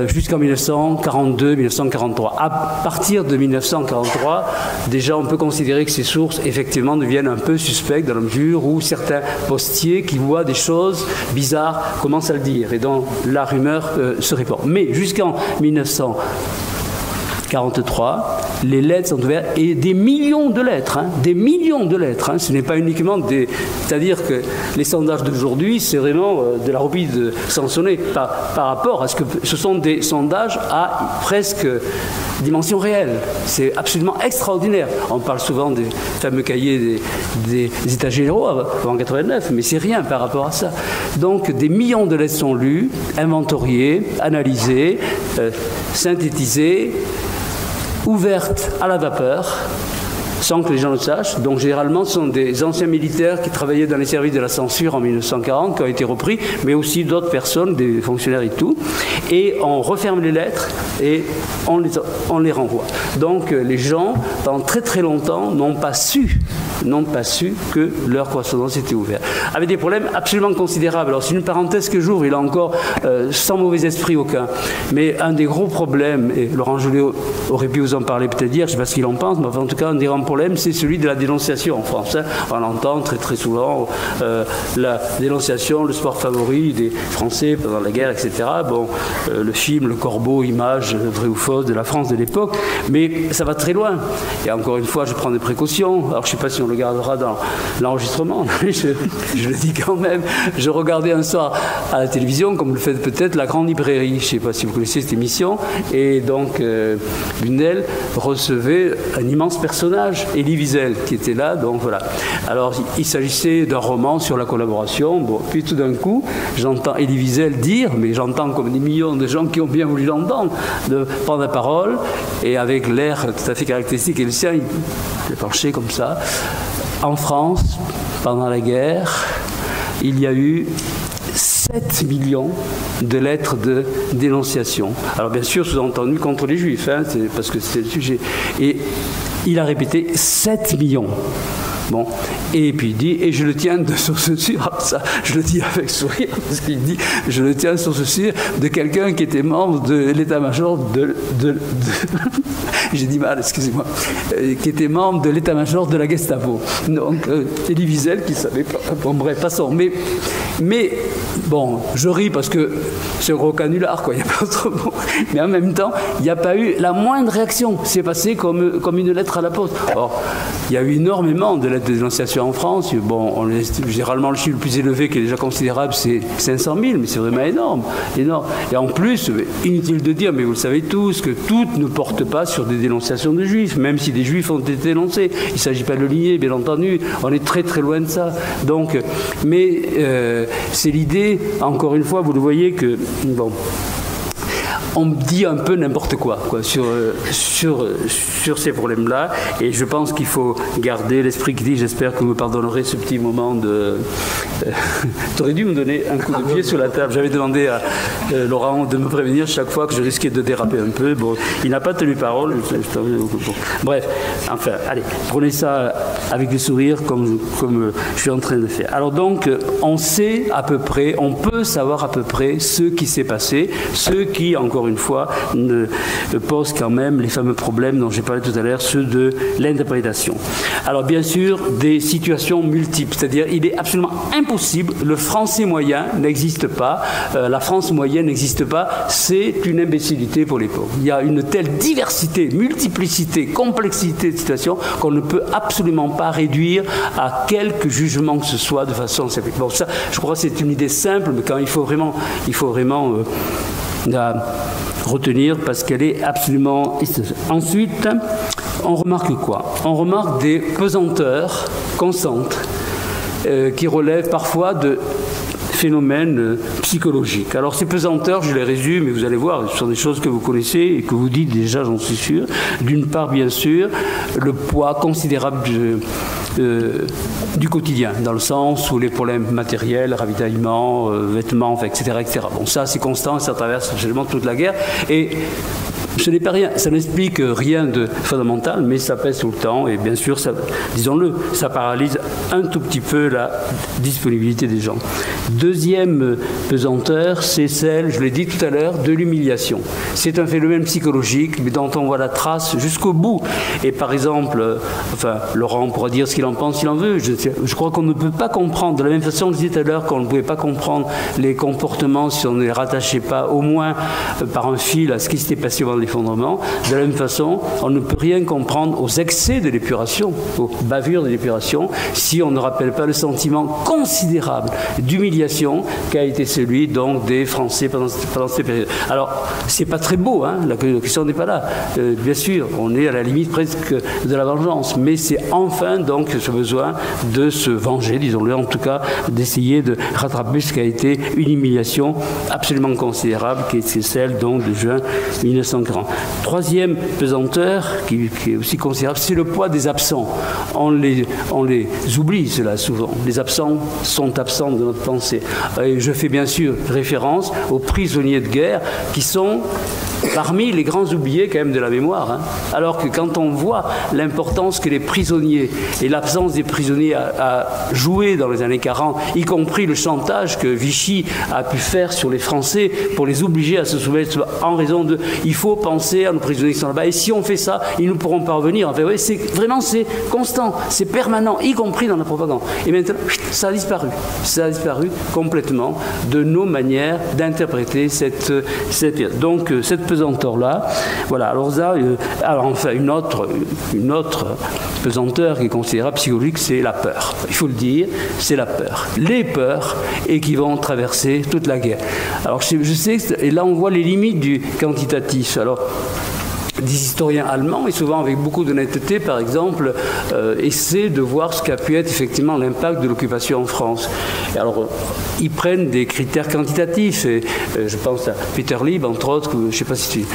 jusqu'en 1942-1943. À partir de 1943, déjà on peut considérer que ces sources effectivement deviennent un peu suspectes dans la mesure où certains postiers qui voient des choses bizarres commencent à le dire et donc la rumeur se répand. Mais jusqu'en 1943, les lettres sont ouvertes et des millions de lettres, hein, des millions de lettres. Hein, ce n'est pas uniquement des... C'est-à-dire que les sondages d'aujourd'hui, c'est vraiment de la reprise de Sansonnet par rapport à ce que... Ce sont des sondages à presque dimension réelle. C'est absolument extraordinaire. On parle souvent des fameux cahiers des États généraux avant 89, mais c'est rien par rapport à ça. Donc des millions de lettres sont lues, inventoriées, analysées, synthétisées, ouvertes à la vapeur, sans que les gens le sachent. Donc généralement, ce sont des anciens militaires qui travaillaient dans les services de la censure en 1940, qui ont été repris, mais aussi d'autres personnes, des fonctionnaires et tout. Et on referme les lettres et on les renvoie. Donc les gens, pendant très très longtemps, n'ont pas su que leur correspondance était ouverte. Avec des problèmes absolument considérables. Alors c'est une parenthèse que j'ouvre, il a encore sans mauvais esprit aucun. Mais un des gros problèmes, et Laurent Joulet aurait pu vous en parler peut-être dire, je ne sais pas ce qu'il en pense, mais en tout cas un des grands problèmes, c'est celui de la dénonciation en France. Hein. On entend très très souvent la dénonciation, le sport favori des Français pendant la guerre, etc. Bon, le film, le Corbeau, image vraie ou fausse de la France de l'époque, mais ça va très loin. Et encore une fois, je prends des précautions. Alors je ne sais pas si on le gardera dans l'enregistrement, mais je le dis quand même. Je regardais un soir à la télévision, comme le fait peut-être La Grande Librairie, je ne sais pas si vous connaissez cette émission, et donc Bunel recevait un immense personnage, Elie Wiesel, qui était là, donc voilà. Alors il s'agissait d'un roman sur la collaboration, bon, puis tout d'un coup, j'entends Elie Wiesel dire, mais j'entends comme des millions de gens qui ont bien voulu l'entendre, de prendre la parole, et avec l'air tout à fait caractéristique et le sien, il est penché comme ça. En France, pendant la guerre, il y a eu 7 millions de lettres de dénonciation. Alors bien sûr, sous-entendu contre les Juifs, hein, parce que c'est le sujet. Et il a répété 7 millions. Bon, et puis il dit, et je le tiens de source sûre, ça je le dis avec sourire, parce qu'il dit, je le tiens de source sûre de quelqu'un qui était membre de l'état-major j'ai dit mal, excusez-moi, qui était membre de l'état-major de la Gestapo. Donc, Elie Wiesel qui savait pas, bon bref, passons. Mais bon, je ris parce que c'est un gros canular, quoi, il n'y a pas autre mot. Mais en même temps, il n'y a pas eu la moindre réaction. C'est passé comme une lettre à la poste. Or, il y a eu énormément de lettres de dénonciation en France. Bon, généralement, le chiffre le plus élevé qui est déjà considérable, c'est 500 000, mais c'est vraiment énorme, énorme. Et en plus, inutile de dire, mais vous le savez tous, que toutes ne portent pas sur des dénonciations de juifs, même si des juifs ont été dénoncés. Il ne s'agit pas de le nier, bien entendu. On est très très loin de ça. Donc, mais c'est l'idée, encore une fois, vous le voyez que, bon, on dit un peu n'importe quoi sur ces problèmes-là, et je pense qu'il faut garder l'esprit qui dit, j'espère que vous me pardonnerez ce petit moment de... Tu aurais dû me donner un coup de pied sur la table. J'avais demandé à Laurent de me prévenir chaque fois que je risquais de déraper un peu. Bon, il n'a pas tenu parole. Bref, enfin, allez, prenez ça avec le sourire comme je suis en train de faire. Alors donc, on sait à peu près, on peut savoir à peu près ce qui s'est passé, ce qui, encore une fois, pose quand même les fameux problèmes dont j'ai parlé tout à l'heure, ceux de l'interprétation. Alors bien sûr, des situations multiples, c'est-à-dire il est absolument impossible, le français moyen n'existe pas, la France moyenne n'existe pas, c'est une imbécilité pour l'époque. Il y a une telle diversité, multiplicité, complexité de situations qu'on ne peut absolument pas réduire à quelque jugement que ce soit de façon simple. Bon, ça, je crois que c'est une idée simple, mais quand il faut vraiment retenir parce qu'elle est absolument... Ensuite, on remarque quoi? On remarque des pesanteurs constantes qui relèvent parfois de phénomènes psychologique. Alors ces pesanteurs, je les résume et vous allez voir, ce sont des choses que vous connaissez et que vous dites déjà, j'en suis sûr. D'une part, bien sûr, le poids considérable du quotidien, dans le sens où les problèmes matériels, ravitaillement, vêtements, enfin, etc., etc. Bon, ça c'est constant, ça traverse absolument toute la guerre. Et ce n'est pas rien, ça n'explique rien de fondamental, mais ça pèse tout le temps et bien sûr, ça, disons-le, ça paralyse un tout petit peu la disponibilité des gens. Deuxième pesanteur, c'est celle, je l'ai dit tout à l'heure, de l'humiliation. C'est un phénomène psychologique, mais dont on voit la trace jusqu'au bout. Et par exemple, enfin, Laurent pourra dire ce qu'il en pense, s'il en veut. Je crois qu'on ne peut pas comprendre, de la même façon que je disais tout à l'heure, qu'on ne pouvait pas comprendre les comportements si on ne les rattachait pas au moins par un fil à ce qui s'était passé avant l'effondrement. De la même façon, on ne peut rien comprendre aux excès de l'épuration, aux bavures de l'épuration, si on ne rappelle pas le sentiment considérable d'humiliation qu'a été celui donc des Français pendant cette période. Alors, c'est pas très beau, hein, la question n'est pas là. Bien sûr, on est à la limite presque de la vengeance, mais c'est enfin donc ce besoin de se venger, disons-le, en tout cas, d'essayer de rattraper ce qui a été une humiliation absolument considérable, qui est celle donc de juin 1940. Troisième pesanteur, qui est aussi considérable, c'est le poids des absents. On les oublie, cela, souvent. Les absents sont absents de notre pensée. Et je fais bien sûr référence aux prisonniers de guerre qui sont parmi les grands oubliés quand même de la mémoire. Hein. Alors que quand on voit l'importance que les prisonniers et l'absence des prisonniers a joué dans les années 40, y compris le chantage que Vichy a pu faire sur les Français pour les obliger à se soumettre en raison de « il faut penser à nos prisonniers qui sont là-bas et si on fait ça, ils ne pourront pas revenir ». Enfin, oui, c'est constant, c'est permanent, y compris dans la propagande. Et maintenant, ça a disparu. Ça a disparu complètement de nos manières d'interpréter cette période. Donc, cette pesanteur-là, voilà. Alors ça, enfin, une autre pesanteur qui est considérable psychologique, c'est la peur. Il faut le dire, c'est la peur. Les peurs et qui vont traverser toute la guerre. Alors je sais, et là on voit les limites du quantitatif. Alors, des historiens allemands, et souvent avec beaucoup d'honnêteté, par exemple, essaient de voir ce qu'a pu être effectivement l'impact de l'occupation en France. Et alors, ils prennent des critères quantitatifs, et je pense à Peter Lieb, entre autres, que, je ne sais pas si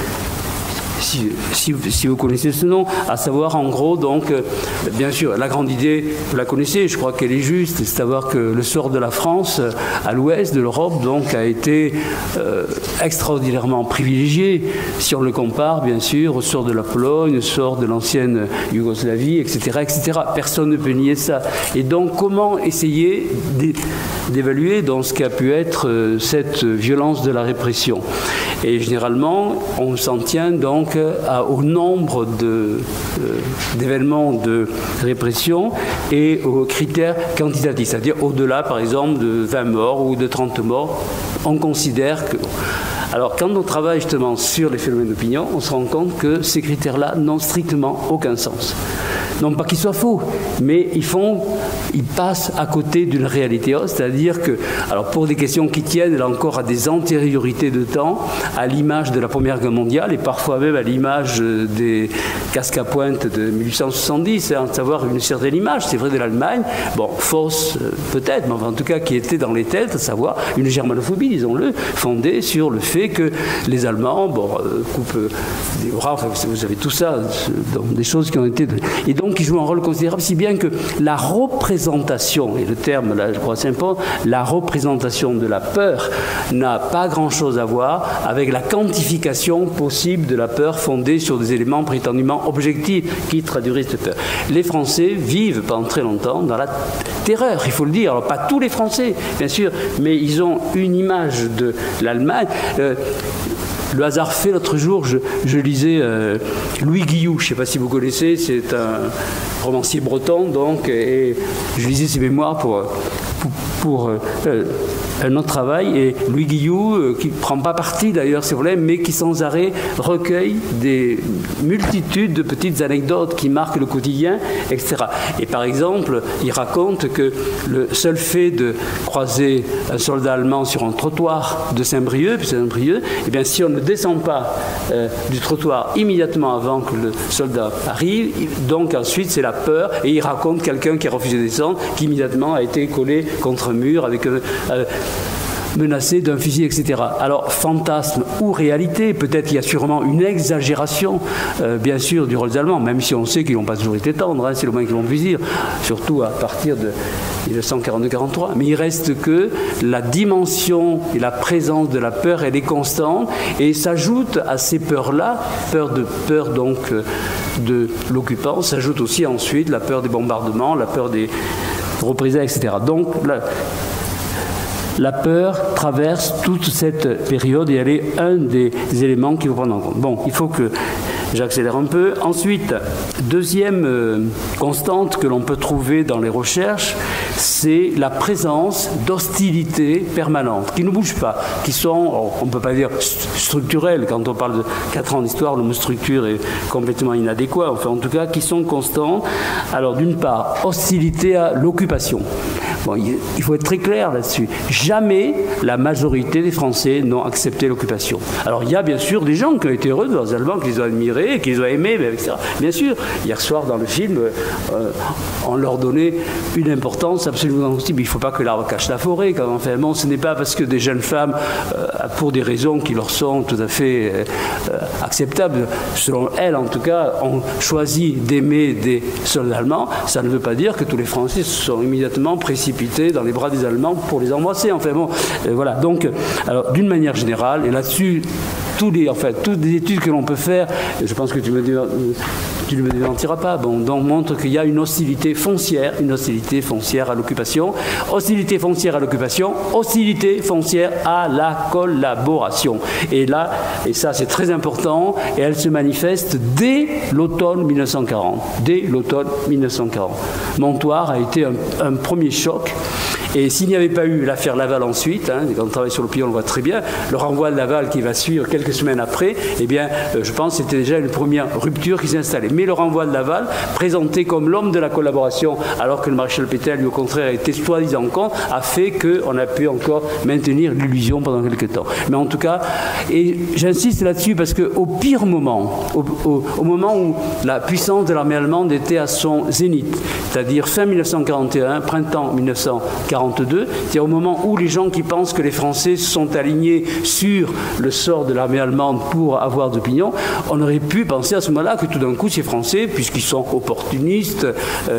vous connaissez ce nom, à savoir en gros, donc, bien sûr, la grande idée, vous la connaissez, je crois qu'elle est juste, c'est savoir que le sort de la France à l'ouest de l'Europe, donc, a été extraordinairement privilégié, si on le compare, bien sûr, au sort de la Pologne, au sort de l'ancienne Yougoslavie, etc., etc. Personne ne peut nier ça. Et donc, comment essayer d'évaluer dans ce qu'a pu être cette violence de la répression? Et généralement, on s'en tient donc au nombre d'événements de répression et aux critères quantitatifs, c'est-à-dire au-delà, par exemple, de 20 morts ou de 30 morts, on considère que... Alors, quand on travaille justement sur les phénomènes d'opinion, on se rend compte que ces critères-là n'ont strictement aucun sens. Non pas qu'ils soient faux, mais ils passent à côté d'une réalité, c'est-à-dire que, alors pour des questions qui tiennent là encore à des antériorités de temps, à l'image de la Première Guerre mondiale et parfois même à l'image des casques à pointe de 1870, à savoir une certaine image, c'est vrai, de l'Allemagne, bon, fausse peut-être, mais en tout cas qui était dans les têtes, à savoir une germanophobie, disons-le, fondée sur le fait que les Allemands, coupent des bras, enfin, vous avez tout ça, donc des choses qui ont été... Et donc, qui joue un rôle considérable, si bien que la représentation, et le terme là je crois s'impose, la représentation de la peur n'a pas grand-chose à voir avec la quantification possible de la peur fondée sur des éléments prétendument objectifs qui traduiraient cette peur. Les Français vivent pendant très longtemps dans la terreur, il faut le dire. Alors pas tous les Français, bien sûr, mais ils ont une image de l'Allemagne. Le hasard fait, l'autre jour, je lisais Louis Guillou, je ne sais pas si vous connaissez, c'est un romancier breton, donc, et je lisais ses mémoires pour un autre travail, et Louis Guillou, qui ne prend pas parti d'ailleurs, c'est vrai, mais qui sans arrêt recueille des multitudes de petites anecdotes qui marquent le quotidien, etc. Et par exemple, il raconte que le seul fait de croiser un soldat allemand sur un trottoir de Saint-Brieuc, eh bien, si on ne descend pas du trottoir immédiatement avant que le soldat arrive, donc ensuite c'est la peur, et il raconte quelqu'un qui a refusé de descendre, qui immédiatement a été collé contre un mur avec menacés d'un fusil, etc. Alors, fantasme ou réalité, peut-être qu'il y a sûrement une exagération, bien sûr, du rôle des Allemands, même si on sait qu'ils n'ont pas toujours été tendres, hein, c'est le moins qu'ils vont puisse dire, surtout à partir de 1942-43. Mais il reste que la dimension et la présence de la peur, elle est constante, et s'ajoute à ces peurs-là, peur donc de l'occupant, s'ajoute aussi ensuite la peur des bombardements, la peur des représailles, etc. Donc, la peur traverse toute cette période et elle est un des éléments qu'il faut prendre en compte. Bon, il faut que j'accélère un peu. Ensuite, deuxième constante que l'on peut trouver dans les recherches, c'est la présence d'hostilités permanentes, qui ne bougent pas, qui sont, on ne peut pas dire structurelles, quand on parle de 4 ans d'histoire, le mot structure est complètement inadéquat, enfin en tout cas, qui sont constantes. Alors d'une part, hostilité à l'occupation. Bon, il faut être très clair là-dessus. Jamais la majorité des Français n'ont accepté l'occupation. Alors il y a bien sûr des gens qui ont été heureux de leurs Allemands, qui les ont admirés, qui les ont aimés, etc. Bien sûr, hier soir dans le film, on leur donnait une importance absolument impossible. Il ne faut pas que l'arbre cache la forêt. Quand enfin, bon, ce n'est pas parce que des jeunes femmes, pour des raisons qui leur sont tout à fait acceptables, selon elles en tout cas, ont choisi d'aimer des soldats allemands, ça ne veut pas dire que tous les Français se sont immédiatement précipités dans les bras des Allemands pour les embrasser. Enfin bon, voilà. Donc, alors, d'une manière générale, et là-dessus, toutes les études que l'on peut faire, je pense que tu ne me démentiras pas, bon, donc montre qu'il y a une hostilité foncière à l'occupation, hostilité foncière à l'occupation, hostilité foncière à la collaboration. Et là, et ça c'est très important, et elle se manifeste dès l'automne 1940. Dès l'automne 1940. Montoire a été un premier choc. Et s'il n'y avait pas eu l'affaire Laval ensuite, hein, quand on travaille sur l'opinion, on le voit très bien, le renvoi de Laval qui va suivre quelques semaines après, eh bien, je pense que c'était déjà une première rupture qui s'est installée. Mais le renvoi de Laval, présenté comme l'homme de la collaboration, alors que le maréchal Pétain, lui, au contraire, était soi-disant contre, a fait qu'on a pu encore maintenir l'illusion pendant quelques temps. Mais en tout cas, et j'insiste là-dessus parce qu'au pire moment, au moment où la puissance de l'armée allemande était à son zénith, c'est-à-dire fin 1941, printemps 1942, c'est-à-dire au moment où les gens qui pensent que les Français se sont alignés sur le sort de l'armée allemande pour avoir d'opinion, on aurait pu penser à ce moment-là que tout d'un coup ces Français, puisqu'ils sont opportunistes,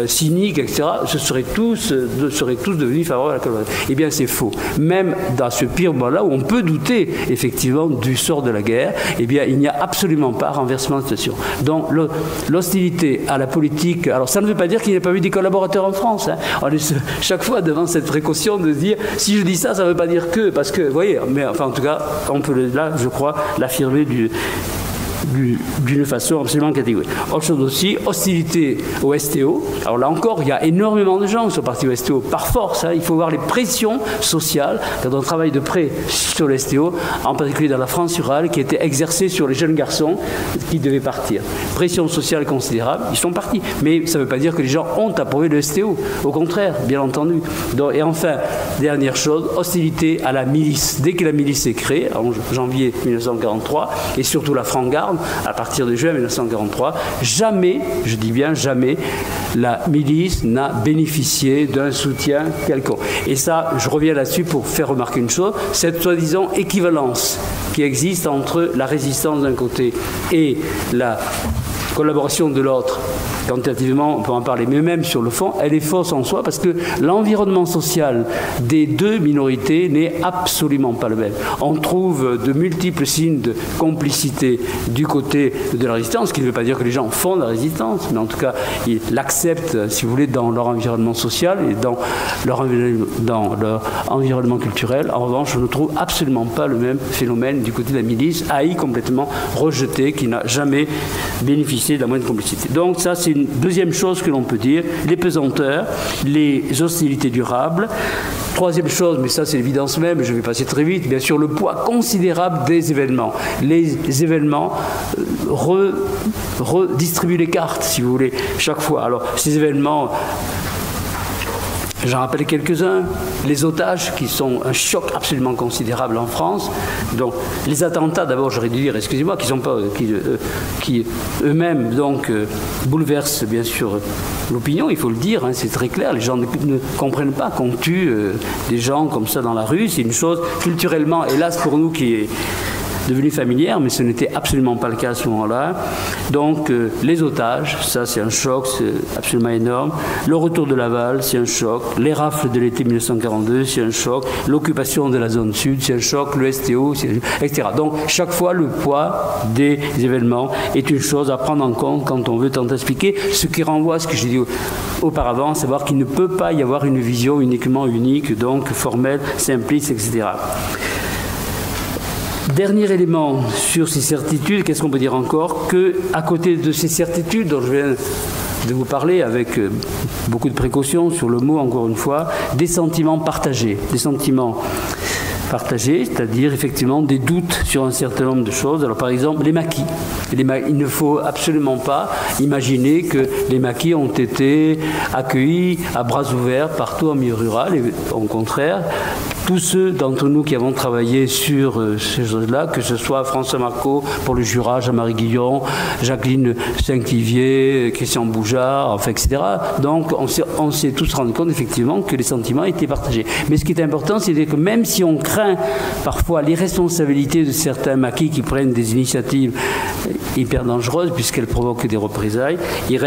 cyniques, etc., seraient tous devenus favorables à la collaboration. Eh bien c'est faux. Même dans ce pire moment-là où on peut douter effectivement du sort de la guerre, eh bien il n'y a absolument pas renversement de situation. Donc l'hostilité à la politique, alors ça ne veut pas dire qu'il n'y a pas eu des collaborateurs en France. Hein. On est chaque fois devant cette précaution de dire, si je dis ça, ça ne veut pas dire que, parce que, vous voyez, mais enfin en tout cas, on peut là, je crois, l'affirmer d'une façon absolument catégorique. Autre chose aussi, hostilité au STO. Alors là encore, il y a énormément de gens qui sont partis au STO par force. Hein. Il faut voir les pressions sociales, quand on travaille de près sur le STO, en particulier dans la France rurale, qui étaient exercées sur les jeunes garçons qui devaient partir. Pression sociale considérable, ils sont partis. Mais ça ne veut pas dire que les gens ont approuvé le STO. Au contraire, bien entendu. Donc, et enfin, dernière chose, hostilité à la milice. Dès que la milice est créée, en janvier 1943, et surtout la franc-garde, à partir de juin 1943, jamais, je dis bien jamais, la milice n'a bénéficié d'un soutien quelconque. Et ça, je reviens là-dessus pour faire remarquer une chose, cette soi-disant équivalence qui existe entre la résistance d'un côté et la collaboration de l'autre, quantitativement, on peut en parler, mais même sur le fond, elle est fausse en soi parce que l'environnement social des deux minorités n'est absolument pas le même. On trouve de multiples signes de complicité du côté de la résistance, ce qui ne veut pas dire que les gens font la résistance, mais en tout cas, ils l'acceptent, si vous voulez, dans leur environnement social et dans leur environnement culturel. En revanche, on ne trouve absolument pas le même phénomène du côté de la milice, haï, complètement rejetée, qui n'a jamais bénéficié de la moindre complicité. Donc ça, c'est une deuxième chose que l'on peut dire, les pesanteurs, les hostilités durables. Troisième chose, mais ça c'est l'évidence même, je vais passer très vite, bien sûr le poids considérable des événements. Les événements redistribuent les cartes, si vous voulez, chaque fois. Alors ces événements J'en rappelle quelques-uns. Les otages, qui sont un choc absolument considérable en France. Donc, les attentats, d'abord, j'aurais dû dire, excusez-moi, qui eux-mêmes donc bouleversent bien sûr l'opinion. Il faut le dire, hein, c'est très clair. Les gens ne comprennent pas qu'on tue des gens comme ça dans la rue. C'est une chose culturellement, hélas pour nous, qui est devenue familière, mais ce n'était absolument pas le cas à ce moment-là. Donc, les otages, ça c'est un choc, c'est absolument énorme. Le retour de Laval, c'est un choc. Les rafles de l'été 1942, c'est un choc. L'occupation de la zone sud, c'est un choc. Le STO, etc. Donc, chaque fois, le poids des événements est une chose à prendre en compte quand on veut tenter d'expliquer, ce qui renvoie à ce que j'ai dit auparavant, savoir qu'il ne peut pas y avoir une vision uniquement unique, donc formelle, simpliste, etc. Dernier élément sur ces certitudes, qu'est-ce qu'on peut dire encore? Qu'à côté de ces certitudes dont je viens de vous parler avec beaucoup de précaution sur le mot, encore une fois, des sentiments partagés. Des sentiments partagés, c'est-à-dire effectivement des doutes sur un certain nombre de choses. Alors par exemple, les maquis. Il ne faut absolument pas imaginer que les maquis ont été accueillis à bras ouverts partout en milieu rural, et au contraire, tous ceux d'entre nous qui avons travaillé sur ces choses-là, que ce soit François Marcot pour le Jura, Jean-Marie Guillon, Jacqueline Saint-Clivier, Christian Boujard, enfin, etc. Donc, on s'est tous rendu compte, effectivement, que les sentiments étaient partagés. Mais ce qui est important, c'est que même si on craint parfois l'irresponsabilité de certains maquis qui prennent des initiatives hyper dangereuses, puisqu'elles provoquent des représailles,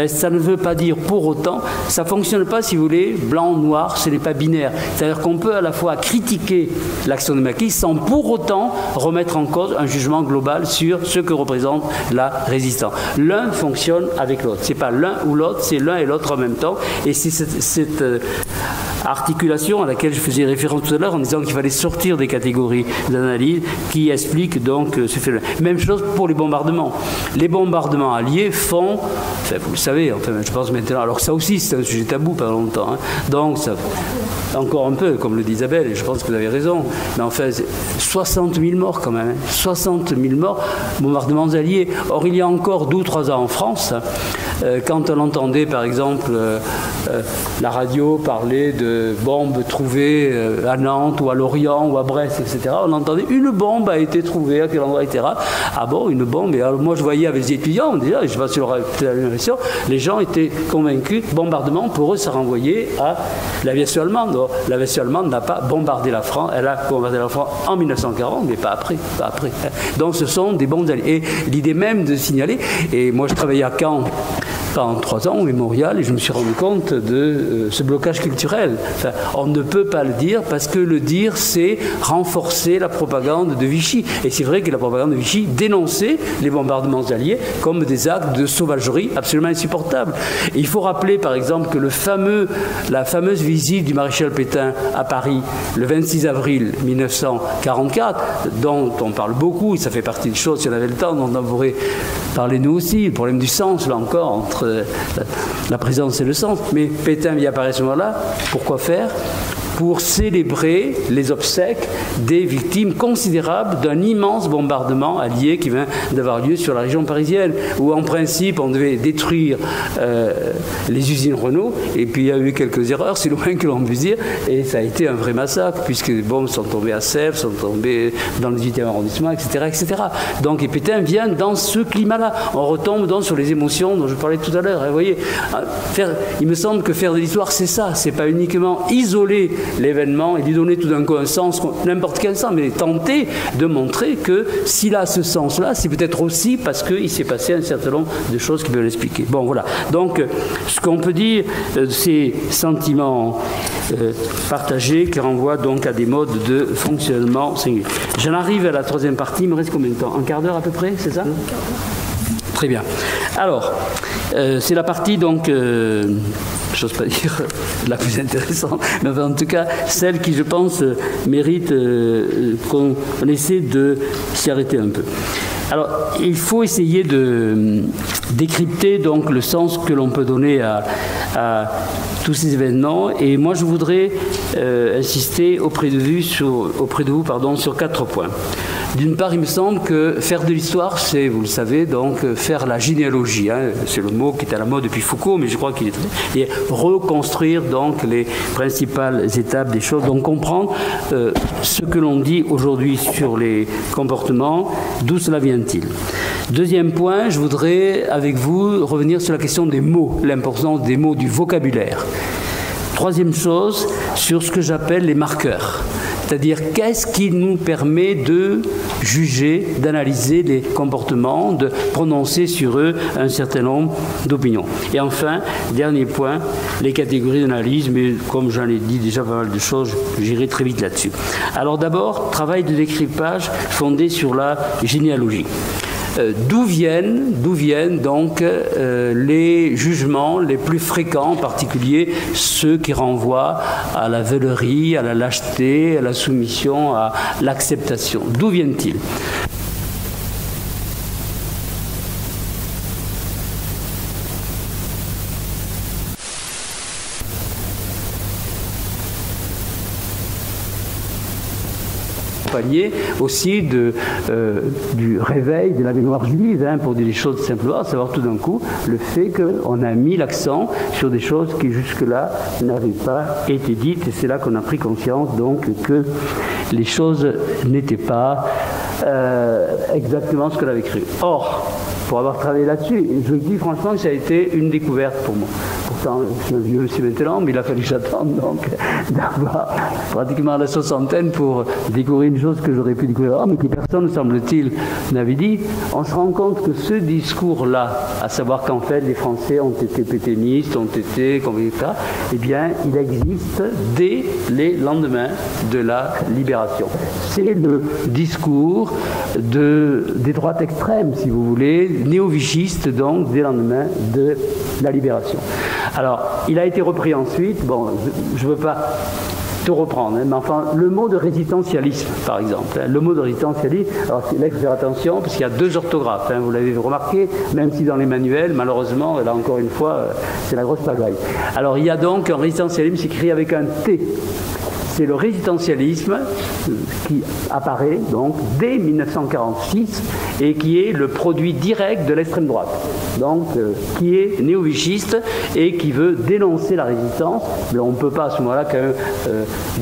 ça ne veut pas dire pour autant, ça ne fonctionne pas, si vous voulez, blanc, noir, ce n'est pas binaire. C'est-à-dire qu'on peut à la fois critiquer l'action de maquis sans pour autant remettre en cause un jugement global sur ce que représente la résistance. L'un fonctionne avec l'autre. Ce n'est pas l'un ou l'autre, c'est l'un et l'autre en même temps. Et c'est cette articulation à laquelle je faisais référence tout à l'heure en disant qu'il fallait sortir des catégories d'analyse qui expliquent donc ce phénomène. Même chose pour les bombardements. Les bombardements alliés font, enfin, vous le savez, enfin, je pense maintenant, alors ça aussi c'est un sujet tabou pendant longtemps, hein, donc ça, encore un peu, comme le dit Isabelle, et je pense que vous avez raison, mais enfin 60 000 morts quand même, 60 000 morts, bombardements alliés. Or il y a encore 2 ou 3 ans en France, quand on entendait par exemple la radio parler de bombes trouvées à Nantes ou à Lorient ou à Brest, etc., on entendait une bombe a été trouvée à quel endroit, etc. Ah bon, une bombe. Et alors, moi je voyais avec les étudiants, déjà, je ne sais pas si leur impression, les gens étaient convaincus, bombardement, pour eux ça renvoyait à l'aviation allemande. Or, l'aviation allemande n'a pas bombardé la France, elle a bombardé la France en 1940, mais pas après. Donc ce sont des bombes alliées. Et l'idée même de signaler, et moi je travaillais à Caen pendant 3 ans au Mémorial, et je me suis rendu compte de ce blocage culturel. Enfin, on ne peut pas le dire parce que le dire, c'est renforcer la propagande de Vichy. Et c'est vrai que la propagande de Vichy dénonçait les bombardements alliés comme des actes de sauvagerie absolument insupportables. Et il faut rappeler, par exemple, que la fameuse visite du maréchal Pétain à Paris le 26 avril 1944, dont on parle beaucoup, et ça fait partie des choses, si on avait le temps, dont on pourrait parler nous aussi, le problème du sens, là encore, entre la présence et le sens. Mais Pétain vient apparaître à ce moment-là. Pourquoi faire? Pour célébrer les obsèques des victimes considérables d'un immense bombardement allié qui vient d'avoir lieu sur la région parisienne, où en principe on devait détruire les usines Renault, et puis il y a eu quelques erreurs, c'est loin que l'on puisse dire, et ça a été un vrai massacre, puisque les bombes sont tombées à Sèvres, sont tombées dans le 18e arrondissement, etc., etc. Donc, et Pétain vient dans ce climat-là. On retombe donc sur les émotions dont je parlais tout à l'heure. Vous voyez, il me semble que faire de l'histoire, c'est ça, c'est pas uniquement isoler l'événement et lui donner tout d'un coup un sens, n'importe quel sens, mais tenter de montrer que s'il a ce sens-là, c'est peut-être aussi parce qu'il s'est passé un certain nombre de choses qui peuvent l'expliquer. Bon, voilà. Donc, ce qu'on peut dire, ces sentiments partagés qui renvoient donc à des modes de fonctionnement singuliers. J'en arrive à la 3e partie, il me reste combien de temps? Un quart d'heure à peu près, c'est ça? Très bien. Alors, c'est la partie donc, j'ose pas dire la plus intéressante, mais en tout cas celle qui, je pense, mérite qu'on essaie de s'y arrêter un peu. Alors, il faut essayer de décrypter donc le sens que l'on peut donner à tous ces événements. Et moi, je voudrais insister auprès de vous sur 4 points. D'une part, il me semble que faire de l'histoire, c'est, vous le savez, donc faire la généalogie. Hein. C'est le mot qui est à la mode depuis Foucault, mais je crois qu'il est très... Et reconstruire donc les principales étapes des choses. Donc comprendre ce que l'on dit aujourd'hui sur les comportements, d'où cela vient-il. Deuxième point, je voudrais avec vous revenir sur la question des mots, l'importance des mots, du vocabulaire. Troisième chose, sur ce que j'appelle les marqueurs. C'est-à-dire, qu'est-ce qui nous permet de juger, d'analyser les comportements, de prononcer sur eux un certain nombre d'opinions. Et enfin, dernier point, les catégories d'analyse, mais comme j'en ai dit déjà pas mal de choses, j'irai très vite là-dessus. Alors d'abord, travail de décryptage fondé sur la généalogie. D'où viennent donc les jugements les plus fréquents, en particulier ceux qui renvoient à la veulerie, à la lâcheté, à la soumission, à l'acceptation. D'où viennent-ils ? Aussi du réveil de la mémoire juive, hein, pour dire les choses simplement, à savoir tout d'un coup le fait qu'on a mis l'accent sur des choses qui jusque-là n'avaient pas été dites, et c'est là qu'on a pris conscience donc que les choses n'étaient pas exactement ce qu'on avait cru. Or, pour avoir travaillé là-dessus, je vous dis franchement que ça a été une découverte pour moi. Pourtant, je suis un vieux aussi maintenant, mais il a fallu que j'attende donc d'avoir pratiquement la soixantaine pour découvrir une chose que j'aurais pu découvrir, mais que personne, semble-t-il, n'avait dit. On se rend compte que ce discours-là, à savoir qu'en fait les Français ont été pétainistes, ont été etc., eh bien, il existe dès les lendemains de la Libération. C'est le discours des droites extrêmes, si vous voulez, néo-vichistes, donc, des lendemains de la Libération. Alors, il a été repris ensuite, bon, je ne veux pas tout reprendre, hein, mais enfin, le mot de résistentialisme, par exemple, hein, le mot de résistentialisme, alors là, il faut faire attention, parce qu'il y a deux orthographes, hein, vous l'avez remarqué, même si dans les manuels, malheureusement, là encore une fois, c'est la grosse pagaille. Alors, il y a donc un résistentialisme, c'est écrit avec un T. C'est le résistentialisme qui apparaît donc dès 1946 et qui est le produit direct de l'extrême droite, donc qui est néo-vichiste et qui veut dénoncer la résistance. Mais on ne peut pas à ce moment-là quand même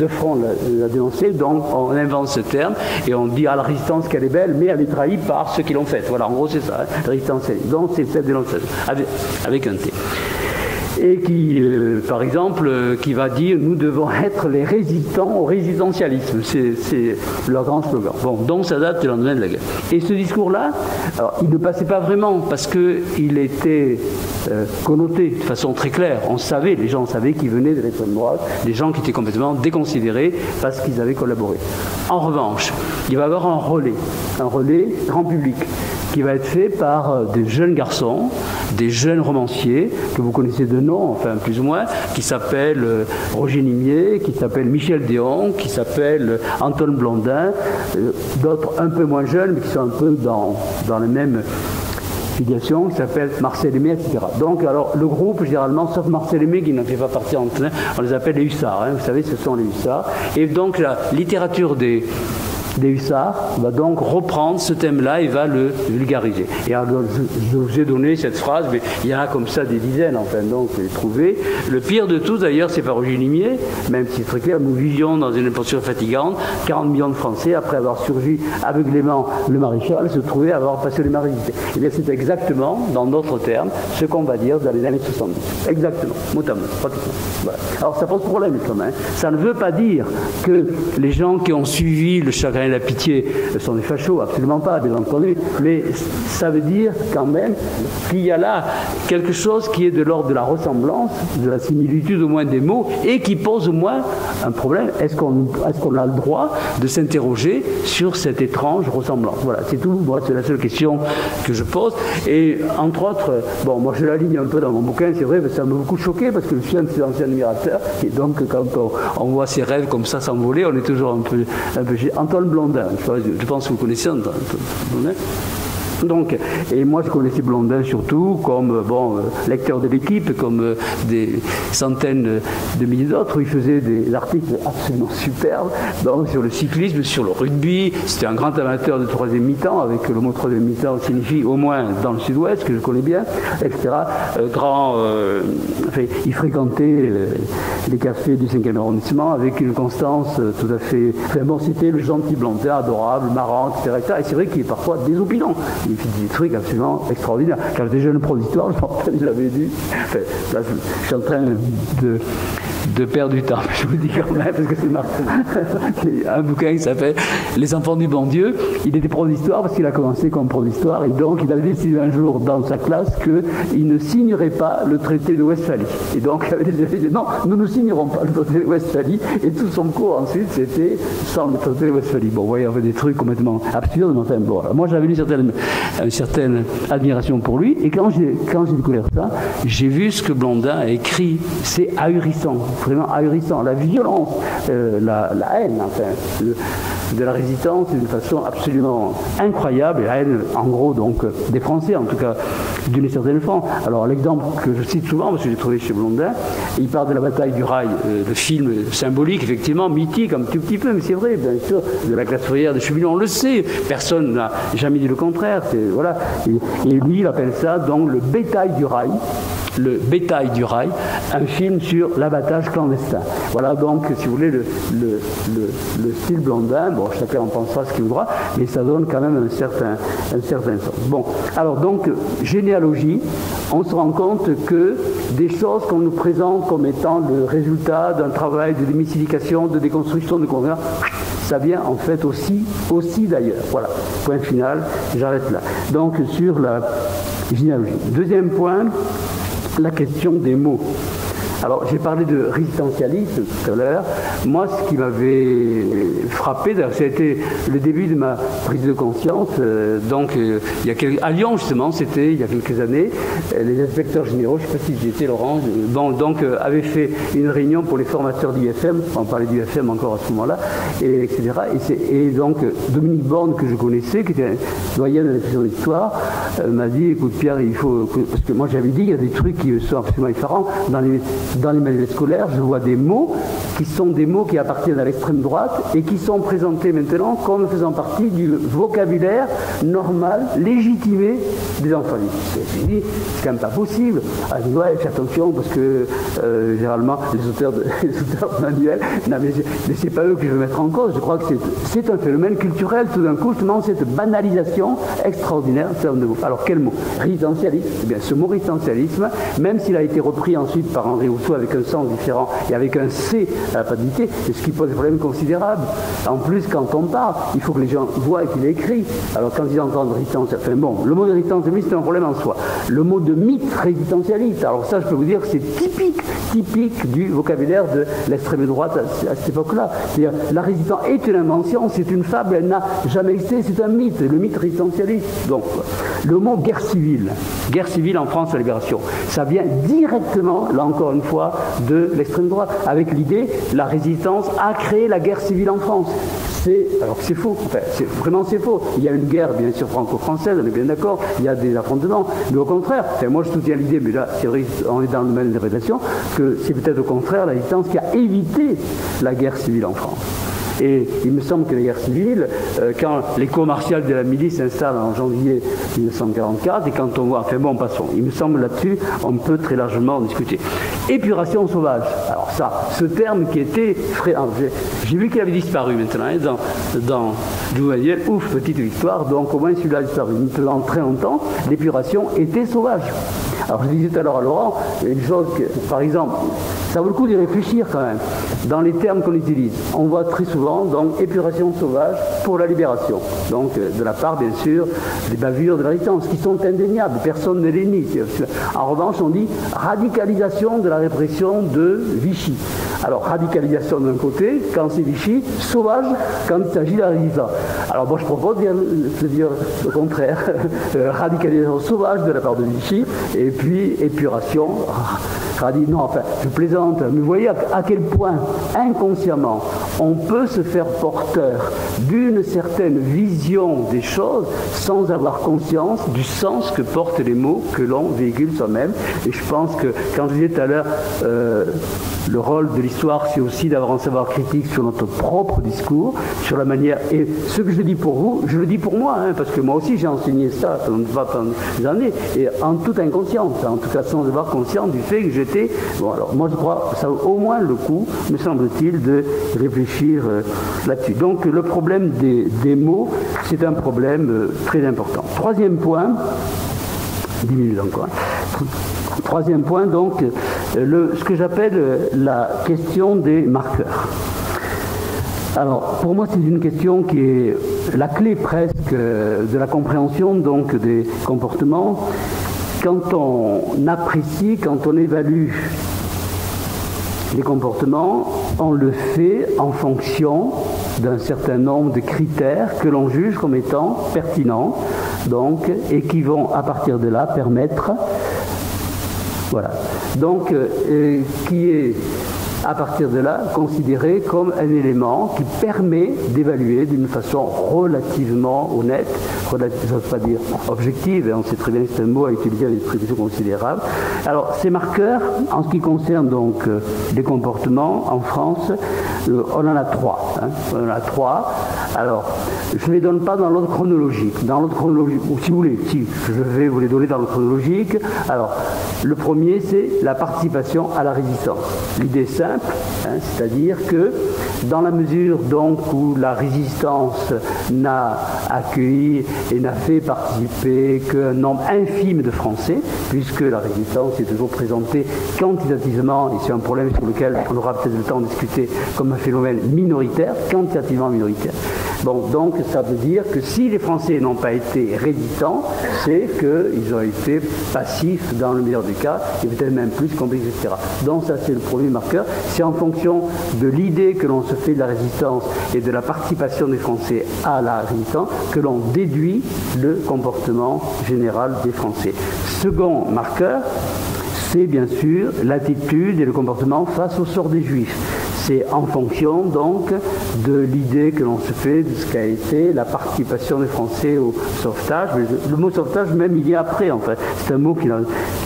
de front la dénoncer, donc on invente ce terme et on dit à la résistance qu'elle est belle, mais elle est trahie par ceux qui l'ont faite. Voilà, en gros c'est ça, hein, résistentialisme. Donc c'est cette dénonciation avec un T. Et qui, par exemple, qui va dire « nous devons être les résistants au résistentialisme ». C'est leur grand slogan. Bon, donc ça date du lendemain de la guerre. Et ce discours-là, alors, il ne passait pas vraiment parce qu'il était connoté de façon très claire. On savait, les gens savaient qu'il venait de l'extrême droite, des gens qui étaient complètement déconsidérés parce qu'ils avaient collaboré. En revanche, il va y avoir un relais grand public, qui va être fait par des jeunes garçons, des jeunes romanciers, que vous connaissez de nom, enfin plus ou moins, qui s'appellent Roger Nimier, qui s'appellent Michel Déon, qui s'appellent Antoine Blondin, d'autres un peu moins jeunes, mais qui sont un peu dans la même filiation, qui s'appelle Marcel Aimé, etc. Donc, alors, le groupe, généralement, sauf Marcel Aimé, qui n'en fait pas partie en plein, on les appelle les hussards, hein, vous savez, ce sont les hussards. Et donc, la littérature des hussards va donc reprendre ce thème-là et va le vulgariser. Et alors, je vous ai donné cette phrase, mais il y en a comme ça des dizaines, enfin, donc, j'ai trouvé. Le pire de tout, d'ailleurs, c'est pas Roger Nimier, même si c'est très clair, nous vivions dans une posture fatigante, 40 millions de Français, après avoir surgi aveuglément le maréchal, se trouvaient à avoir passé les marésités. Et bien, c'est exactement, dans d'autres termes, ce qu'on va dire dans les années 70. Exactement, mot à mot, pratiquement. Voilà. Alors, ça pose problème, quand même. Ça ne veut pas dire que les gens qui ont suivi le chagrin et la pitié sont des fachos, absolument pas, bien entendu, mais ça veut dire quand même qu'il y a là quelque chose qui est de l'ordre de la ressemblance, de la similitude au moins des mots, et qui pose au moins un problème. Est-ce qu'on a le droit de s'interroger sur cette étrange ressemblance? Voilà, c'est tout. Moi, c'est la seule question que je pose. Et entre autres, bon, moi je l'aligne un peu dans mon bouquin, c'est vrai, mais ça m'a beaucoup choqué parce que je suis un de ses anciens admirateurs, et donc quand on voit ses rêves comme ça s'envoler, on est toujours un peu Antoine Blondin, je pense que vous connaissez Antoine Blondin. Donc, et moi je connaissais Blondin surtout comme lecteur de l'équipe, comme des centaines de milliers d'autres, où il faisait des articles absolument superbes donc, sur le cyclisme, sur le rugby. C'était un grand amateur de troisième mi-temps, avec le mot troisième mi-temps signifie au moins dans le sud-ouest, que je connais bien, etc. Il fréquentait les cafés du 5e arrondissement avec une constance tout à fait... c'était le gentil Blondin, adorable, marrant, etc. Et c'est vrai qu'il est parfois désopilant. Il fait des trucs absolument extraordinaires. Quand j'étais jeune pro d'histoire, je me rappelle, il l'avait dit. Là, je suis en train de perdre du temps, je vous dis quand même, parce que c'est marrant. Un bouquin qui s'appelle Les enfants du bon Dieu. Il était prof d'histoire parce qu'il a commencé comme prof d'histoire et donc il avait décidé un jour dans sa classe qu'il ne signerait pas le traité de Westphalie. Et donc il avait dit non, nous ne signerons pas le traité de Westphalie et tout son cours ensuite c'était sans le traité de Westphalie. Bon, vous voyez, il y avait des trucs complètement absurdes, mais enfin bon. Alors, moi j'avais une certaine admiration pour lui et quand j'ai découvert ça, j'ai vu ce que Blondin a écrit. C'est ahurissant, vraiment ahurissant. La violence, la haine, enfin, de la résistance d'une façon absolument incroyable, et la haine, en gros, donc, des Français, en tout cas, d'une certaine forme. Alors, l'exemple que je cite souvent, parce que j'ai trouvé chez Blondin, il parle de la bataille du Rail, le film symbolique, effectivement, mythique, un tout petit peu, mais c'est vrai, bien sûr, de la classe ouvrière de Chemillon, on le sait, personne n'a jamais dit le contraire, voilà. Et lui, il appelle ça, donc, le bétail du Rail. Le bétail du rail, un film sur l'abattage clandestin. Voilà donc, si vous voulez, le style Blondin. Bon, chacun en pensera ce qu'il voudra, mais ça donne quand même un certain sens. Bon, alors donc, généalogie, on se rend compte que des choses qu'on nous présente comme étant le résultat d'un travail de démystification, de déconstruction, de conversion, ça vient en fait aussi d'ailleurs. Voilà, point final, j'arrête là. Donc, sur la généalogie. Deuxième point, la question des mots. Alors, j'ai parlé de résistentialisme tout à l'heure. Moi, ce qui m'avait frappé, c'était le début de ma prise de conscience. À Lyon, justement, c'était il y a quelques années, les inspecteurs généraux, je ne sais pas si j'y étais, Laurent, avaient fait une réunion pour les formateurs d'IFM. On parlait d'IFM encore à ce moment-là, etc. Et donc, Dominique Borne, que je connaissais, qui était doyen de la section d'histoire, m'a dit, écoute Pierre, il faut... Parce que moi, j'avais dit, il y a des trucs qui sont absolument différents. Dans les manuels scolaires, je vois des mots qui sont des mots qui appartiennent à l'extrême droite et qui sont présentés maintenant comme faisant partie du vocabulaire normal, légitimé des enfants. Je dis, c'est quand même pas possible. Je dis, ouais, fais attention parce que généralement, les auteurs de manuels, non mais c'est pas eux que je veux mettre en cause. Je crois que c'est un phénomène culturel, tout d'un coup, justement, cette banalisation extraordinaire. Alors, quel mot? Résistentialisme. Eh bien, ce mot résistentialisme, même s'il a été repris ensuite par Henri Rousseau avec un sens différent et avec un C à la paternité, ce qui pose des problèmes considérables. En plus, quand on parle, il faut que les gens voient qu'il est écrit. Alors quand ils entendent résistentialiste, enfin bon, le mot de résistentialiste, c'est un problème en soi. Le mot de mythe résistentialiste, alors ça, je peux vous dire que c'est typique du vocabulaire de l'extrême droite à cette époque-là. C'est-à-dire, la résistance est une invention, c'est une fable, elle n'a jamais existé, c'est un mythe, le mythe résistentialiste. Donc, le mot guerre civile en France, la libération, ça vient directement, là encore une fois, de l'extrême droite, avec l'idée, la résistance a créé la guerre civile en France. Alors c'est faux, enfin, c'est faux. Il y a une guerre, bien sûr, franco-française, on est bien d'accord, il y a des affrontements, mais au contraire, moi je soutiens l'idée, mais là, c'est vrai, on est dans le domaine des révélations, que c'est peut-être au contraire la résistance qui a évité la guerre civile en France. Et il me semble que la guerre civile, quand les cours martiaux de la milice s'installent en janvier 1944, et quand on voit, enfin bon, passons, il me semble là-dessus, on peut très largement en discuter. Épuration sauvage. Alors ça, ce terme qui était j'ai vu qu'il avait disparu maintenant, hein, dans Manuel, ouf, petite victoire, donc au moins celui-là a disparu. Pendant très longtemps, l'épuration était sauvage. Alors je disais tout à l'heure à Laurent, une chose que, par exemple, ça vaut le coup d'y réfléchir quand même, dans les termes qu'on utilise. On voit très souvent, donc, épuration sauvage pour la libération. Donc, de la part, bien sûr, des bavures de la résistance, qui sont indéniables, personne ne les nie. En revanche, on dit radicalisation de la répression de Vichy. Alors, radicalisation d'un côté, quand c'est Vichy, sauvage quand il s'agit de la résistance. Alors moi je propose de dire le contraire, radicalisation sauvage de la part de Vichy, et puis épuration, non, enfin je plaisante, mais vous voyez à quel point inconsciemment on peut se faire porteur d'une certaine vision des choses sans avoir conscience du sens que portent les mots que l'on véhicule soi-même. Et je pense que, quand je disais tout à l'heure, le rôle de l'histoire, c'est aussi d'avoir un savoir critique sur notre propre discours, sur la manière, et ce que je dis pour vous, je le dis pour moi, hein, parce que moi aussi j'ai enseigné ça pendant des années, et en toute inconscience, en tout cas sans avoir conscience du fait que j'étais, bon alors moi je crois, ça vaut au moins le coup, me semble-t-il, de réfléchir là-dessus. Donc le problème des mots, c'est un problème très important. Troisième point, 10 minutes encore. Troisième point, donc, ce que j'appelle la question des marqueurs. Alors, pour moi, c'est une question qui est la clé presque de la compréhension donc, des comportements. Quand on apprécie, quand on évalue les comportements, on le fait en fonction d'un certain nombre de critères que l'on juge comme étant pertinents, donc, et qui vont, à partir de là, permettre, voilà, donc, qui est, à partir de là, considéré comme un élément qui permet d'évaluer d'une façon relativement honnête, je n'ose pas dire objective, on sait très bien que c'est un mot à utiliser avec des précisions considérables. Alors, ces marqueurs, en ce qui concerne donc les comportements en France, on en a trois. Hein, on en a trois. Alors, je ne les donne pas dans l'ordre chronologique. Dans l'ordre chronologique, ou si vous voulez, si, je vais vous les donner dans l'ordre chronologique. Alors, le premier, c'est la participation à la résistance. L'idée simple, hein, c'est-à-dire que dans la mesure donc où la résistance n'a accueilli et n'a fait participer qu'un nombre infime de Français, puisque la résistance est toujours présentée quantitativement, et c'est un problème sur lequel on aura peut-être le temps de discuter, comme un phénomène minoritaire, quantitativement minoritaire. Bon, donc ça veut dire que si les Français n'ont pas été résistants, c'est qu'ils ont été passifs dans le meilleur des cas, et peut-être même plus complexes, etc. Donc ça c'est le premier marqueur. C'est en fonction de l'idée que l'on se fait de la résistance et de la participation des Français à la résistance que l'on déduit le comportement général des Français. Second marqueur, c'est bien sûr l'attitude et le comportement face au sort des Juifs. C'est en fonction donc de l'idée que l'on se fait de ce qu'a été la participation des Français au sauvetage. Mais le mot sauvetage même il y a après en fait. C'est un mot qui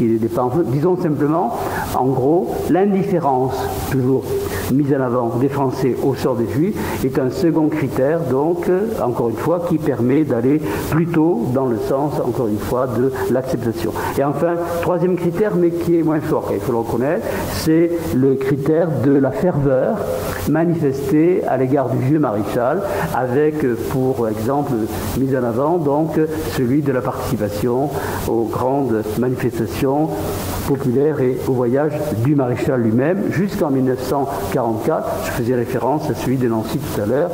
n'est pas en fait. Disons simplement, en gros, l'indifférence toujours mise en avant des Français au sort des Juifs est un second critère donc encore une fois qui permet d'aller plutôt dans le sens encore une fois de l'acceptation. Et enfin, troisième critère mais qui est moins fort, il faut le reconnaître, c'est le critère de la ferveur manifesté à l'égard du vieux maréchal, avec pour exemple mise en avant donc celui de la participation aux grandes manifestations populaires et au voyage du maréchal lui-même jusqu'en 1944. Je faisais référence à celui de Nancy tout à l'heure,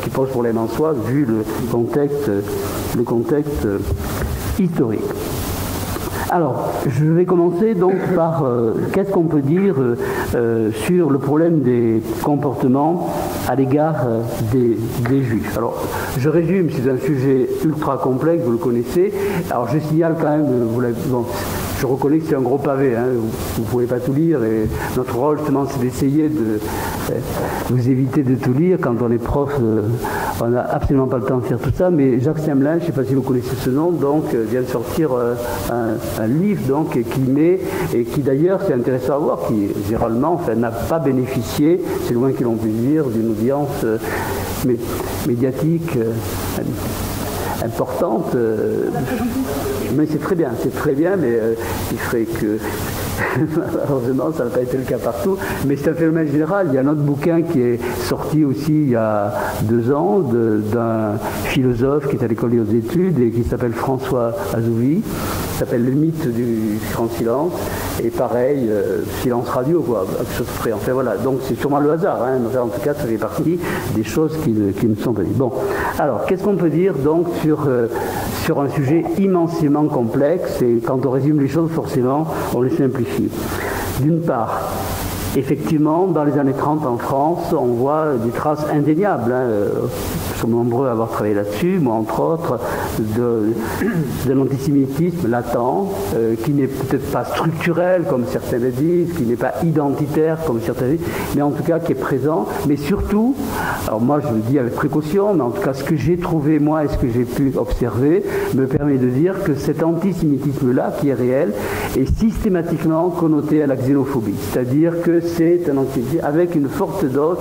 qui pose problème en soi vu le contexte historique. Alors, je vais commencer donc par qu'est-ce qu'on peut dire sur le problème des comportements à l'égard des Juifs. Alors, je résume, c'est un sujet ultra complexe, vous le connaissez. Alors, je signale quand même, je reconnais que c'est un gros pavé, hein, vous ne pouvez pas tout lire, et notre rôle justement c'est d'essayer de vous éviter de tout lire. Quand on est prof, on n'a absolument pas le temps de faire tout ça, mais Jacques Semelin, je ne sais pas si vous connaissez ce nom, donc vient de sortir un livre donc, qui met, et qui d'ailleurs, c'est intéressant à voir, qui généralement n'a pas bénéficié, c'est loin que l'on puisse dire, d'une audience médiatique importante, mais c'est très bien, mais il ferait que malheureusement ça n'a pas été le cas partout, mais c'est un phénomène général. Il y a un autre bouquin qui est sorti aussi il y a 2 ans d'un philosophe qui est à l'école des hautes études et qui s'appelle François Azouvi, qui s'appelle Le mythe du grand silence, et pareil, silence radio, quoi, quelque chose de près. Enfin voilà, donc c'est sûrement le hasard, hein, mais en tout cas ça fait partie des choses qui me sont données. Bon, alors qu'est-ce qu'on peut dire donc sur un sujet immensément complexe, et quand on résume les choses forcément on les simplifie. D'une part, effectivement, dans les années 30 en France, on voit des traces indéniables, hein, sommes nombreux à avoir travaillé là-dessus, moi entre autres, de l'antisémitisme latent, qui n'est peut-être pas structurel comme certains le disent, qui n'est pas identitaire comme certains le disent, mais en tout cas qui est présent, mais surtout, alors moi je le dis avec précaution, mais en tout cas ce que j'ai trouvé moi et ce que j'ai pu observer me permet de dire que cet antisémitisme-là, qui est réel, est systématiquement connoté à la xénophobie, c'est-à-dire que c'est un antisémitisme avec une forte dose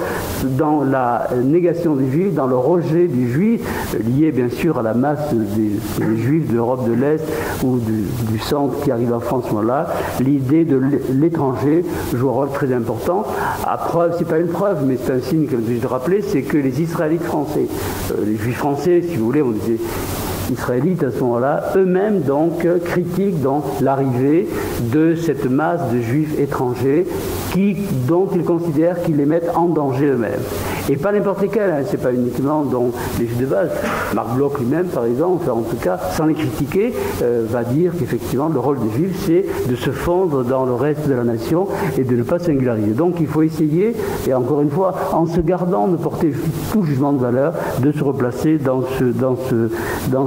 dans la négation des juifs, dans le rejet du juif, lié bien sûr à la masse des juifs d'Europe de l'Est ou du centre qui arrive en France à ce moment-là. L'idée de l'étranger joue un rôle très important. À preuve, c'est pas une preuve, mais c'est un signe que je dois rappeler, c'est que les Israélites français, les juifs français, si vous voulez, on disait israélites à ce moment-là, eux-mêmes donc critiquent donc l'arrivée de cette masse de juifs étrangers dont ils considèrent qu'ils les mettent en danger eux-mêmes. Et pas n'importe lesquels, hein, c'est pas uniquement donc les juifs de base. Marc Bloch lui-même, par exemple, enfin, en tout cas, sans les critiquer, va dire qu'effectivement le rôle des juifs, c'est de se fondre dans le reste de la nation et de ne pas singulariser. Donc il faut essayer, et encore une fois, en se gardant de porter tout jugement de valeur, de se replacer dans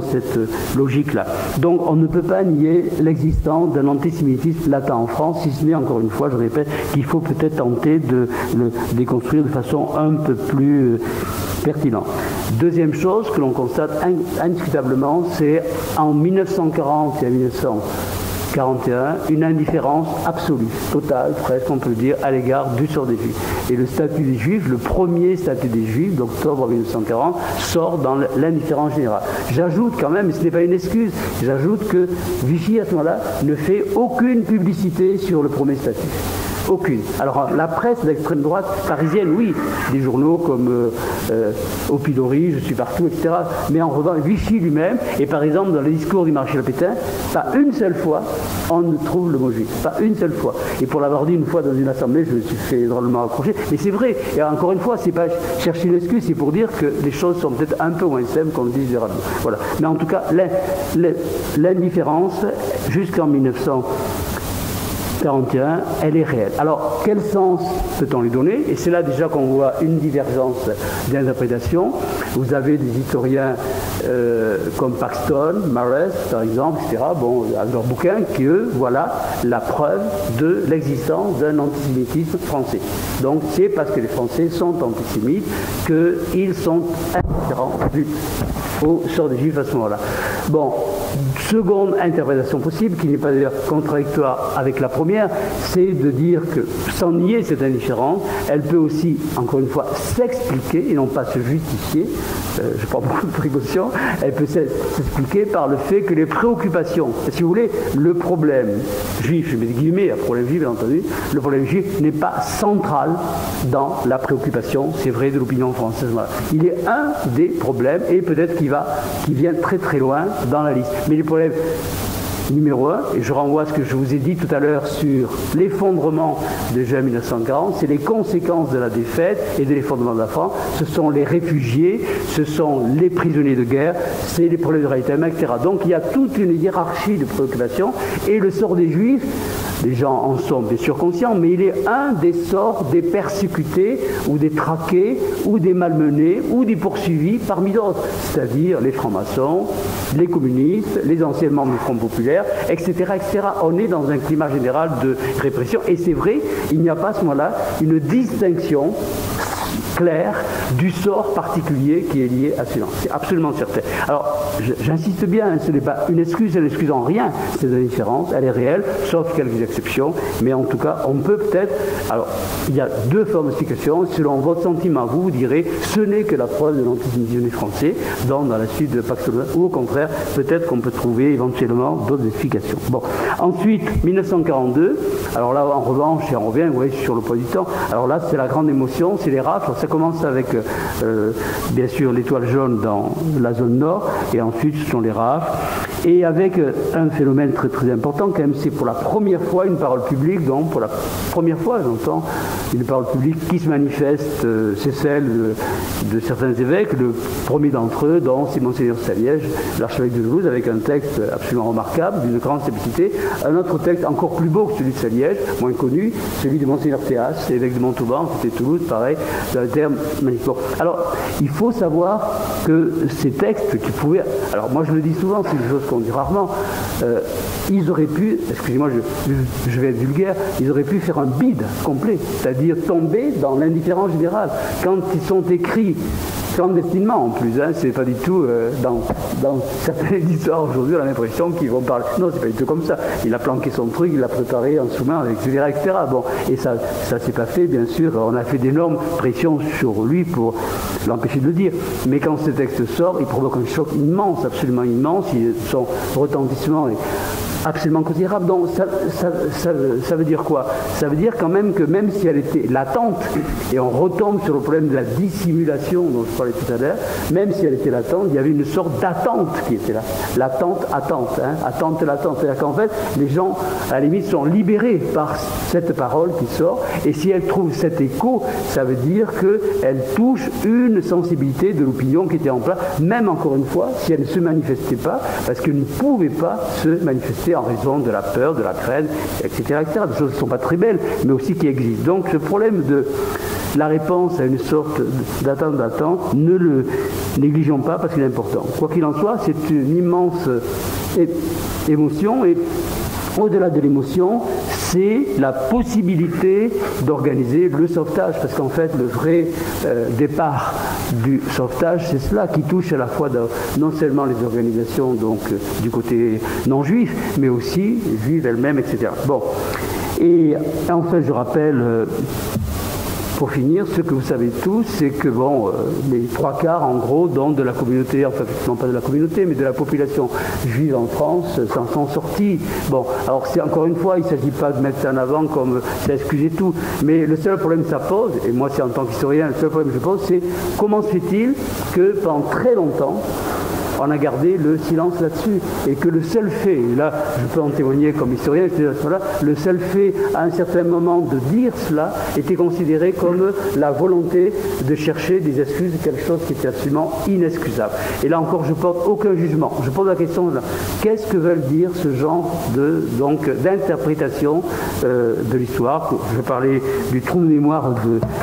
cette logique-là. Donc on ne peut pas nier l'existence d'un antisémitisme latent en France, si ce n'est, encore une fois, je répète, qu'il faut peut-être tenter de le déconstruire de façon un peu plus pertinente. Deuxième chose que l'on constate indiscutablement, c'est en 1940 et en 1941, une indifférence absolue, totale, presque on peut dire, à l'égard du sort des Juifs. Et le statut des Juifs, le premier statut des Juifs, d'octobre 1940, sort dans l'indifférence générale. J'ajoute quand même, et ce n'est pas une excuse, j'ajoute que Vichy, à ce moment-là, ne fait aucune publicité sur le premier statut. Aucune. Alors la presse d'extrême droite parisienne, oui, des journaux comme Opidori, Je suis partout, etc. Mais en revanche, Vichy lui-même, et par exemple dans le discours du maréchal Pétain, pas une seule fois on ne trouve le mot juif. Pas une seule fois. Et pour l'avoir dit une fois dans une assemblée, je me suis fait drôlement accrocher. Mais c'est vrai. Et encore une fois, c'est pas chercher une excuse, c'est pour dire que les choses sont peut-être un peu moins simples qu'on le dit généralement. Voilà. Mais en tout cas, l'indifférence jusqu'en 1941, elle est réelle. Alors, quel sens peut-on lui donner? Et c'est là déjà qu'on voit une divergence d'interprétation. Vous avez des historiens comme Paxton, Marès, par exemple, etc., bon, avec leurs bouquins, qui, eux, voilà la preuve de l'existence d'un antisémitisme français. Donc, c'est parce que les Français sont antisémites qu'ils sont indifférents au sort des Juifs à ce moment-là. Bon, seconde interprétation possible, qui n'est pas d'ailleurs contradictoire avec la première, c'est de dire que, sans nier cette indifférence, elle peut aussi, encore une fois, s'expliquer et non pas se justifier, je prends beaucoup de précautions, elle peut s'expliquer par le fait que les préoccupations, si vous voulez, le problème juif, je mets des guillemets, un problème juif bien entendu, le problème juif n'est pas central dans la préoccupation, c'est vrai, de l'opinion française. Voilà. Il est un des problèmes, et peut-être qu'il vient très très loin dans la liste. Mais le problème numéro 1, et je renvoie à ce que je vous ai dit tout à l'heure sur l'effondrement de juin 1940, c'est les conséquences de la défaite et de l'effondrement de la France. Ce sont les réfugiés, ce sont les prisonniers de guerre, c'est les problèmes de réalité humaine, etc. Donc il y a toute une hiérarchie de préoccupations, et le sort des Juifs, les gens en sont bien sûr conscients, mais il est un des sorts des persécutés ou des traqués ou des malmenés ou des poursuivis parmi d'autres, c'est-à-dire les francs-maçons, les communistes, les anciens membres du Front populaire, etc., etc. On est dans un climat général de répression, et c'est vrai, il n'y a pas à ce moment-là une distinction clair du sort particulier qui est lié à cela. C'est absolument certain. Alors, j'insiste bien, ce n'est pas une excuse, elle n'excuse en rien cette indifférence, elle est réelle, sauf quelques exceptions, mais en tout cas, on peut peut-être... Alors, il y a deux formes d'explication. Selon votre sentiment, vous direz, ce n'est que la preuve de l'antisémitisme français, dans la suite de Pax, ou au contraire, peut-être qu'on peut trouver éventuellement d'autres explications. Bon. Ensuite, 1942, alors là, en revanche, et on revient, vous voyez, sur le point du temps, alors là, c'est la grande émotion, c'est les rafles. Ça commence avec, bien sûr, l'étoile jaune dans la zone nord, et ensuite, ce sont les rafles. Et avec un phénomène très très important, quand même, c'est pour la première fois une parole publique, donc pour la première fois, j'entends, une parole publique qui se manifeste, c'est celle de certains évêques, le premier d'entre eux, dont c'est Monseigneur Saliège, l'archevêque de Toulouse, avec un texte absolument remarquable, d'une grande simplicité, un autre texte encore plus beau que celui de Saliège, moins connu, celui de Monseigneur Théas, évêque de Montauban, c'était Toulouse, pareil, c'est un terme magnifique. Alors, il faut savoir que ces textes qui pouvaient... Alors moi je le dis souvent, c'est une chose qu'on dit rarement, ils auraient pu, excusez-moi, je vais être vulgaire, ils auraient pu faire un bide complet, c'est-à-dire tomber dans l'indifférence générale. Quand ils sont écrits clandestinement en plus, hein, c'est pas du tout dans certaines histoires aujourd'hui on a l'impression qu'ils vont parler. Non, c'est pas du tout comme ça. Il a planqué son truc, il l'a préparé en sous-main, etc. Bon, et ça s'est pas fait, bien sûr. On a fait d'énormes pressions sur lui pour l'empêcher de le dire. Mais quand ce texte sort, il provoque un choc immense, absolument immense. Son retentissement est absolument considérable. Donc ça veut dire quoi? Ça veut dire quand même que même si elle était latente, et on retombe sur le problème de la dissimulation dont je parlais tout à l'heure, même si elle était latente, il y avait une sorte d'attente qui était là. L'attente, hein, attente, latente. C'est-à-dire qu'en fait, les gens, à la limite, sont libérés par cette parole qui sort, et si elle trouve cet écho, ça veut dire qu'elle touche une sensibilité de l'opinion qui était en place, même encore une fois, si elle ne se manifestait pas, parce qu'elle ne pouvait pas se manifester en raison de la peur, de la crainte, etc. Des choses qui ne sont pas très belles, mais aussi qui existent. Donc ce problème de la réponse à une sorte d'attente, ne le négligeons pas parce qu'il est important. Quoi qu'il en soit, c'est une immense émotion, et au-delà de l'émotion, c'est la possibilité d'organiser le sauvetage, parce qu'en fait le vrai départ du sauvetage, c'est cela qui touche à la fois non seulement les organisations donc du côté non juif, mais aussi juives elles-mêmes, etc. Bon, et enfin je rappelle pour finir, ce que vous savez tous, c'est que les 3/4 en gros de la communauté, enfin non pas de la communauté, mais de la population juive en France s'en sont sortis. Bon, alors c'est encore une fois, il ne s'agit pas de mettre ça en avant comme ça excusait tout, mais le seul problème que ça pose, et moi c'est en tant qu'historien, le seul problème que je pose, c'est comment se fait-il que pendant très longtemps, on a gardé le silence là-dessus, et que le seul fait, et là je peux en témoigner comme historien, le seul fait à un certain moment de dire cela était considéré comme la volonté de chercher des excuses, quelque chose qui était absolument inexcusable. Et là encore je porte aucun jugement, je pose la question là, qu'est-ce que veulent dire ce genre d'interprétation de l'histoire? Je parlais du trou de mémoire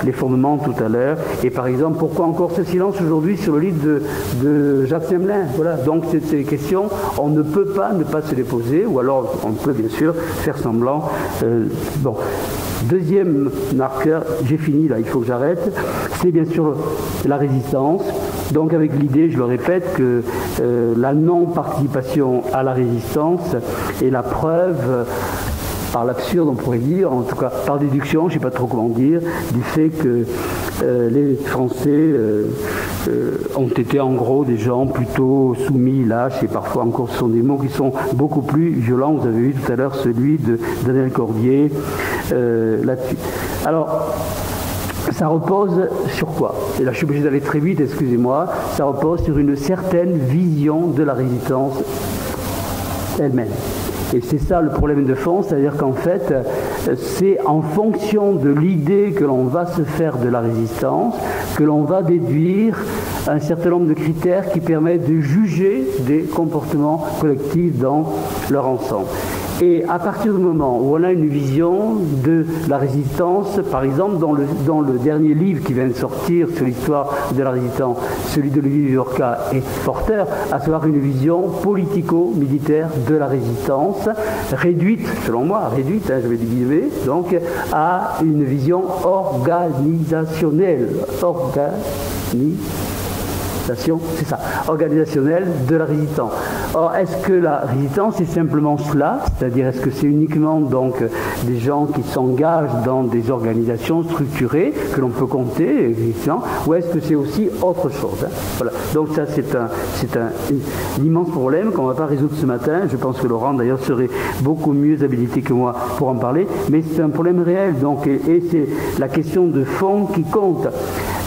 les fondements tout à l'heure, et par exemple pourquoi encore ce silence aujourd'hui sur le livre de Jacques Semelin? Voilà, donc ces questions, on ne peut pas ne pas se les poser, ou alors on peut bien sûr faire semblant. Bon, deuxième marqueur, j'ai fini là, il faut que j'arrête, c'est bien sûr la résistance. Donc avec l'idée, je le répète, que la non-participation à la résistance est la preuve, par l'absurde on pourrait dire, en tout cas par déduction, je ne sais pas trop comment dire, du fait que les Français ont été en gros des gens plutôt soumis, lâches, et parfois encore ce sont des mots qui sont beaucoup plus violents. Vous avez vu tout à l'heure celui de Daniel Cordier là-dessus. Alors, ça repose sur quoi? Et là je suis obligé d'aller très vite, excusez-moi. Ça repose sur une certaine vision de la résistance elle-même. Et c'est ça le problème de fond, c'est-à-dire qu'en fait, c'est en fonction de l'idée que l'on va se faire de la résistance que l'on va déduire un certain nombre de critères qui permettent de juger des comportements collectifs dans leur ensemble. Et à partir du moment où on a une vision de la résistance, par exemple dans le dernier livre qui vient de sortir sur l'histoire de la résistance, celui de Olivier Viorca est porteur, à savoir une vision politico-militaire de la résistance, réduite, selon moi, réduite, je vais diviser, donc à une vision organisationnelle. C'est ça, organisationnelle de la résistance. Or, est-ce que la résistance est simplement cela, c'est-à-dire est-ce que c'est uniquement donc des gens qui s'engagent dans des organisations structurées que l'on peut compter, évidemment, ou est-ce que c'est aussi autre chose, hein? Voilà. Donc ça c'est un immense problème qu'on ne va pas résoudre ce matin. Je pense que Laurent d'ailleurs serait beaucoup mieux habilité que moi pour en parler, mais c'est un problème réel. Donc, et c'est la question de fond qui compte.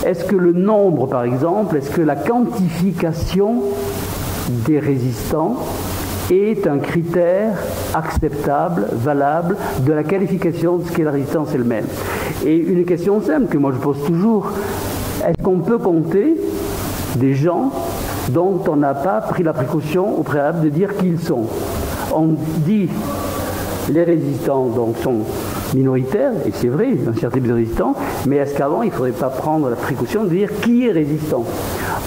Est-ce que le nombre, par exemple, est-ce que la quantification des résistants est un critère acceptable, valable, de la qualification de ce qu'est la résistance elle-même? Et une question simple que moi je pose toujours, est-ce qu'on peut compter des gens dont on n'a pas pris la précaution au préalable de dire qui ils sont? On dit les résistants donc sont minoritaires, et c'est vrai, un certain type de résistants, mais est-ce qu'avant il ne faudrait pas prendre la précaution de dire qui est résistant?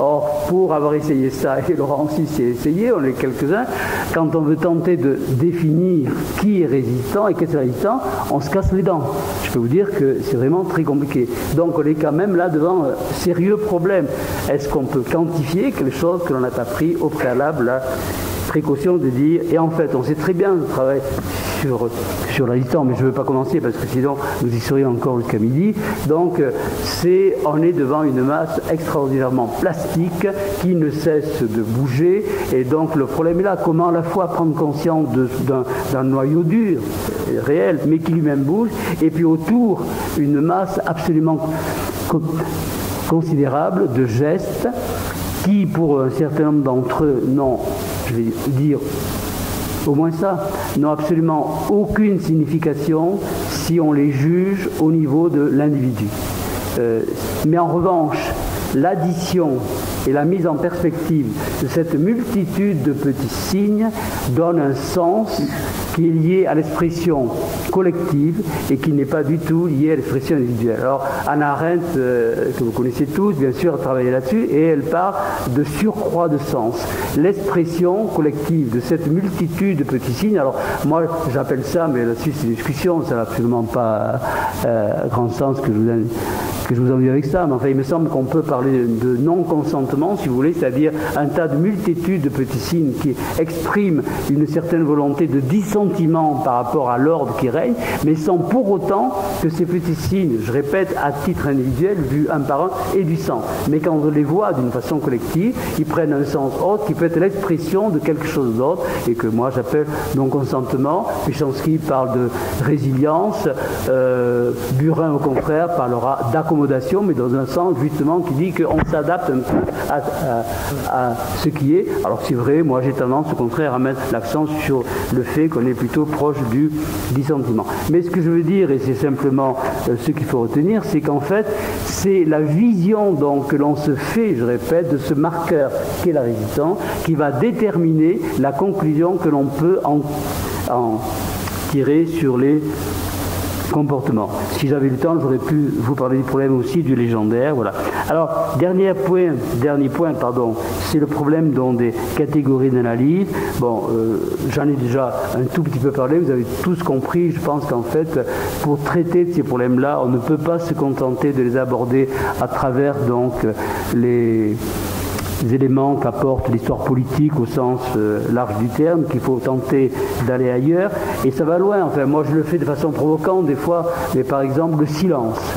Or, pour avoir essayé ça, et Laurent aussi s'y a essayé, on est quelques-uns, quand on veut tenter de définir qui est résistant et qu'est-ce résistant, on se casse les dents. Je peux vous dire que c'est vraiment très compliqué. Donc on est quand même là devant un sérieux problème. Est-ce qu'on peut quantifier quelque chose que l'on n'a pas pris au préalable, la précaution de dire, et en fait on sait très bien le travail sur la résistance, mais je ne veux pas commencer parce que sinon nous y serions encore jusqu'à midi. Donc on est devant une masse extraordinairement plastique qui ne cesse de bouger, et donc le problème est là, comment à la fois prendre conscience d'un noyau dur réel mais qui lui-même bouge, et puis autour une masse absolument considérable de gestes qui, pour un certain nombre d'entre eux, n'ont, je vais dire au moins ça, n'ont absolument aucune signification si on les juge au niveau de l'individu. Mais en revanche, l'addition et la mise en perspective de cette multitude de petits signes donne un sens qui est lié à l'expression collective et qui n'est pas du tout lié à l'expression individuelle. Alors, Hannah Arendt, que vous connaissez tous, bien sûr, a travaillé là-dessus, et elle parle de surcroît de sens. L'expression collective de cette multitude de petits signes, alors moi j'appelle ça, mais là-dessus c'est une discussion, ça n'a absolument pas grand sens que je vous ennuie avec ça, mais enfin il me semble qu'on peut parler de non-consentement, si vous voulez, c'est-à-dire un tas de multitudes de petits signes qui expriment une certaine volonté de dissentiment par rapport à l'ordre qui règne, mais sans pour autant que ces petits signes, je répète, à titre individuel, vus un par un, aient du sens. Mais quand on les voit d'une façon collective, ils prennent un sens autre qui peut être l'expression de quelque chose d'autre, et que moi j'appelle non-consentement. Pychanski parle de résilience, Burin au contraire parlera d'accommodation, mais dans un sens justement qui dit qu'on s'adapte un peu à ce qui est. Alors c'est vrai, moi j'ai tendance au contraire à mettre l'accent sur le fait qu'on est plutôt proche du dissentiment. Mais ce que je veux dire, et c'est simplement ce qu'il faut retenir, c'est qu'en fait c'est la vision donc que l'on se fait, je répète, de ce marqueur qu'est la résistance, qui va déterminer la conclusion que l'on peut en tirer sur les comportement. Si j'avais le temps, j'aurais pu vous parler du problème aussi du légendaire. Voilà. Alors, dernier point, c'est le problème des catégories d'analyse. Bon, j'en ai déjà un tout petit peu parlé, vous avez tous compris. Je pense qu'en fait, pour traiter de ces problèmes-là, on ne peut pas se contenter de les aborder à travers donc les éléments qu'apporte l'histoire politique au sens large du terme, qu'il faut tenter d'aller ailleurs, et ça va loin. Enfin, moi je le fais de façon provocante des fois, mais par exemple le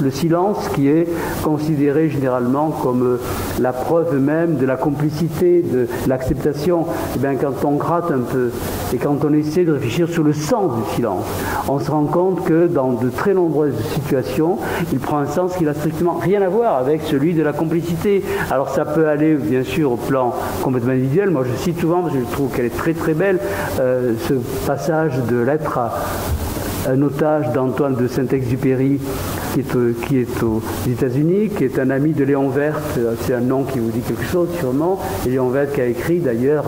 silence qui est considéré généralement comme la preuve même de la complicité, de l'acceptation. Et bien quand on gratte un peu et quand on essaie de réfléchir sur le sens du silence, on se rend compte que dans de très nombreuses situations, il prend un sens qui n'a strictement rien à voir avec celui de la complicité. Alors ça peut aller bien sûr au plan complètement individuel. Moi je cite souvent, parce que je trouve qu'elle est très très belle, ce passage de Lettre à un otage d'Antoine de Saint-Exupéry qui est aux États-Unis, qui est un ami de Léon Werth, c'est un nom qui vous dit quelque chose sûrement, et Léon Werth qui a écrit d'ailleurs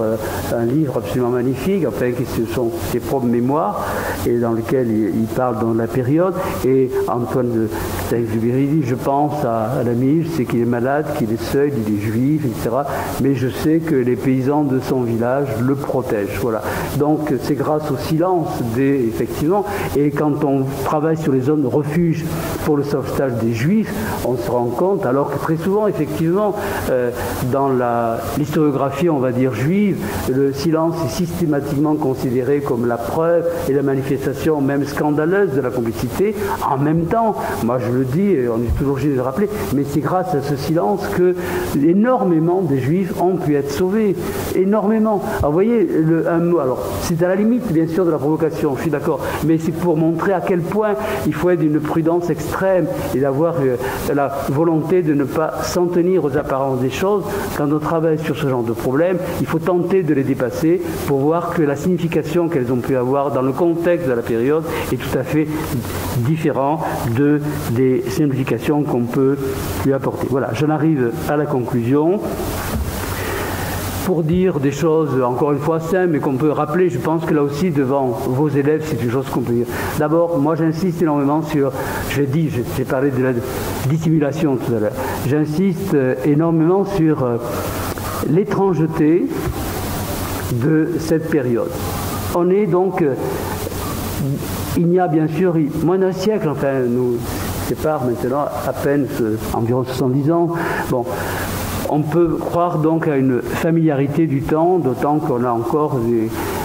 un livre absolument magnifique, enfin qui sont ses propres mémoires, et dans lequel il parle dans la période, et Antoine de Saint-Exupéry dit: je pense à l'ami, je sais qu'il est malade, qu'il est seul, il est juif, etc., mais je sais que les paysans de son village le protègent. Voilà. Donc c'est grâce au silence effectivement, et quand on travaille sur les zones de refuge pour le sauvetage des Juifs, on se rend compte, alors que très souvent, effectivement, dans l'historiographie, on va dire juive, le silence est systématiquement considéré comme la preuve et la manifestation même scandaleuse de la complicité. En même temps, moi je le dis, et on est toujours obligé de le rappeler, mais c'est grâce à ce silence que énormément des Juifs ont pu être sauvés. Énormément. Alors vous voyez, un mot, alors c'est à la limite, bien sûr, de la provocation, je suis d'accord, mais c'est pour montrer à quel point il faut être d'une prudence extrême et d'avoir la volonté de ne pas s'en tenir aux apparences des choses. Quand on travaille sur ce genre de problème, il faut tenter de les dépasser pour voir que la signification qu'elles ont pu avoir dans le contexte de la période est tout à fait différent des significations qu'on peut lui apporter. Voilà, j'en arrive à la conclusion. pour dire des choses, encore une fois, simples, mais qu'on peut rappeler, je pense que là aussi, devant vos élèves, c'est une chose qu'on peut dire. D'abord, moi, j'insiste énormément sur, je l'ai dit, j'ai parlé de la dissimulation tout à l'heure, j'insiste énormément sur l'étrangeté de cette période. On est donc, il y a bien sûr moins d'un siècle, enfin, nous sépare maintenant à peine environ 70 ans. Bon, on peut croire donc à une familiarité du temps, d'autant qu'on a encore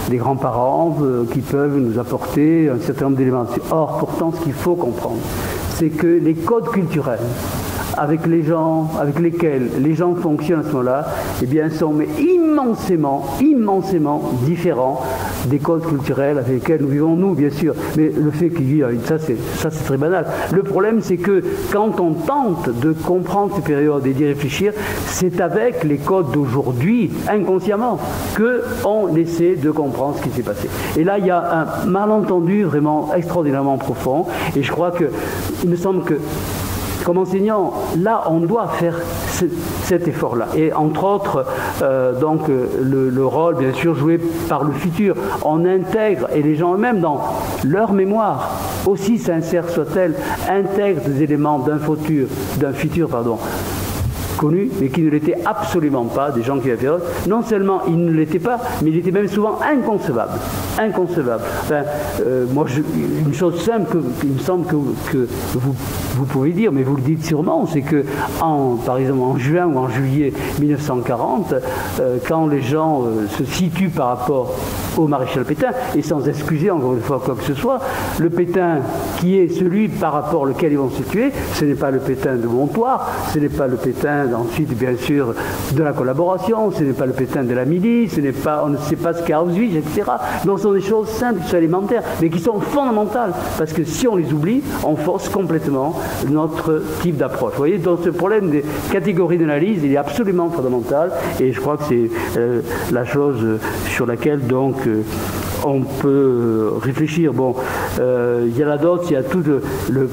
des grands-parents qui peuvent nous apporter un certain nombre d'éléments. Or, pourtant, ce qu'il faut comprendre, c'est que les codes culturels avec les gens, avec lesquels les gens fonctionnent à ce moment-là, eh bien, sont mais immensément différents des codes culturels avec lesquels nous vivons, nous, bien sûr. Mais le fait qu'ils vivent, ça c'est très banal. Le problème, c'est que quand on tente de comprendre ces périodes et d'y réfléchir, c'est avec les codes d'aujourd'hui, inconsciemment, qu'on essaie de comprendre ce qui s'est passé. Et là, il y a un malentendu vraiment extraordinairement profond, et je crois que, il me semble que, comme enseignant, là, on doit faire cet effort-là. Et entre autres, donc, le rôle, bien sûr, joué par le futur. On intègre, et les gens eux-mêmes, dans leur mémoire, aussi sincère soit-elle, intègrent des éléments d'un futur, connu, mais qui ne l'était absolument pas, des gens qui avaient fait. Non seulement il ne l'était pas, mais il était même souvent inconcevable. Enfin, moi, une chose simple qu'il me semble que vous pouvez dire, mais vous le dites sûrement, c'est que, par exemple, en juin ou en juillet 1940, quand les gens se situent par rapport au maréchal Pétain, et sans excuser encore une fois quoi que ce soit, le Pétain qui est celui par rapport auquel ils vont se situer, ce n'est pas le Pétain de Montoire, ce n'est pas le Pétain ensuite bien sûr de la collaboration, ce n'est pas le Pétain de la milice, on ne sait pas ce qu'est Auschwitz, etc. Donc ce sont des choses simples, qui sont élémentaires, mais qui sont fondamentales, parce que si on les oublie, on force complètement notre type d'approche. Vous voyez, donc ce problème des catégories d'analyse, il est absolument fondamental, et je crois que c'est la chose sur laquelle donc on peut réfléchir. Bon, il y en a d'autres, il y a tout le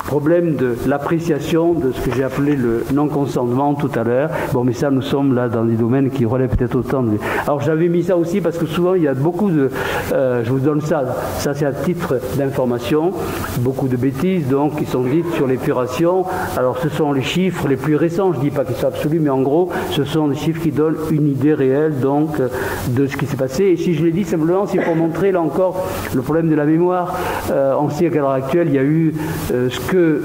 problème de l'appréciation de ce que j'ai appelé le non-consentement tout à l'heure. Bon, mais ça, nous sommes là dans des domaines qui relèvent peut-être autant de... Alors, j'avais mis ça aussi parce que souvent, il y a beaucoup de... je vous donne ça c'est à titre d'information, beaucoup de bêtises, donc, qui sont dites sur l'épuration. Alors, ce sont les chiffres les plus récents, je ne dis pas qu'ils sont absolus, mais en gros, ce sont des chiffres qui donnent une idée réelle, donc, de ce qui s'est passé. Et si je l'ai dit simplement, c'est pour montrer, là encore, le problème de la mémoire. On sait qu'à l'heure actuelle, il y a eu ce que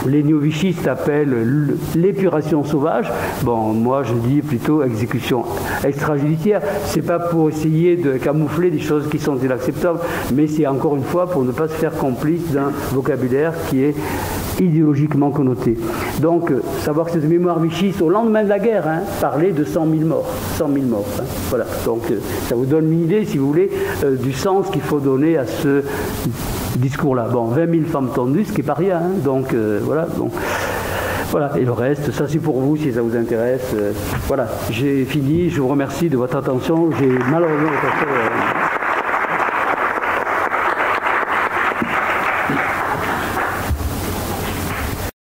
les néo-vichistes appellent l'épuration sauvage. Bon, moi je dis plutôt exécution extrajudiciaire. C'est pas pour essayer de camoufler des choses qui sont inacceptables, mais c'est encore une fois pour ne pas se faire complice d'un vocabulaire qui est idéologiquement connoté. Donc, savoir que cette mémoire vichiste, au lendemain de la guerre, parlait de 100 000 morts. 100 000 morts. Voilà. Donc, ça vous donne une idée, si vous voulez, du sens qu'il faut donner à ce discours-là. Bon, 20 000 femmes tondues, ce qui n'est pas rien. Donc, voilà. Bon. Voilà, et le reste, ça c'est pour vous si ça vous intéresse. Voilà, j'ai fini, je vous remercie de votre attention. J'ai malheureusement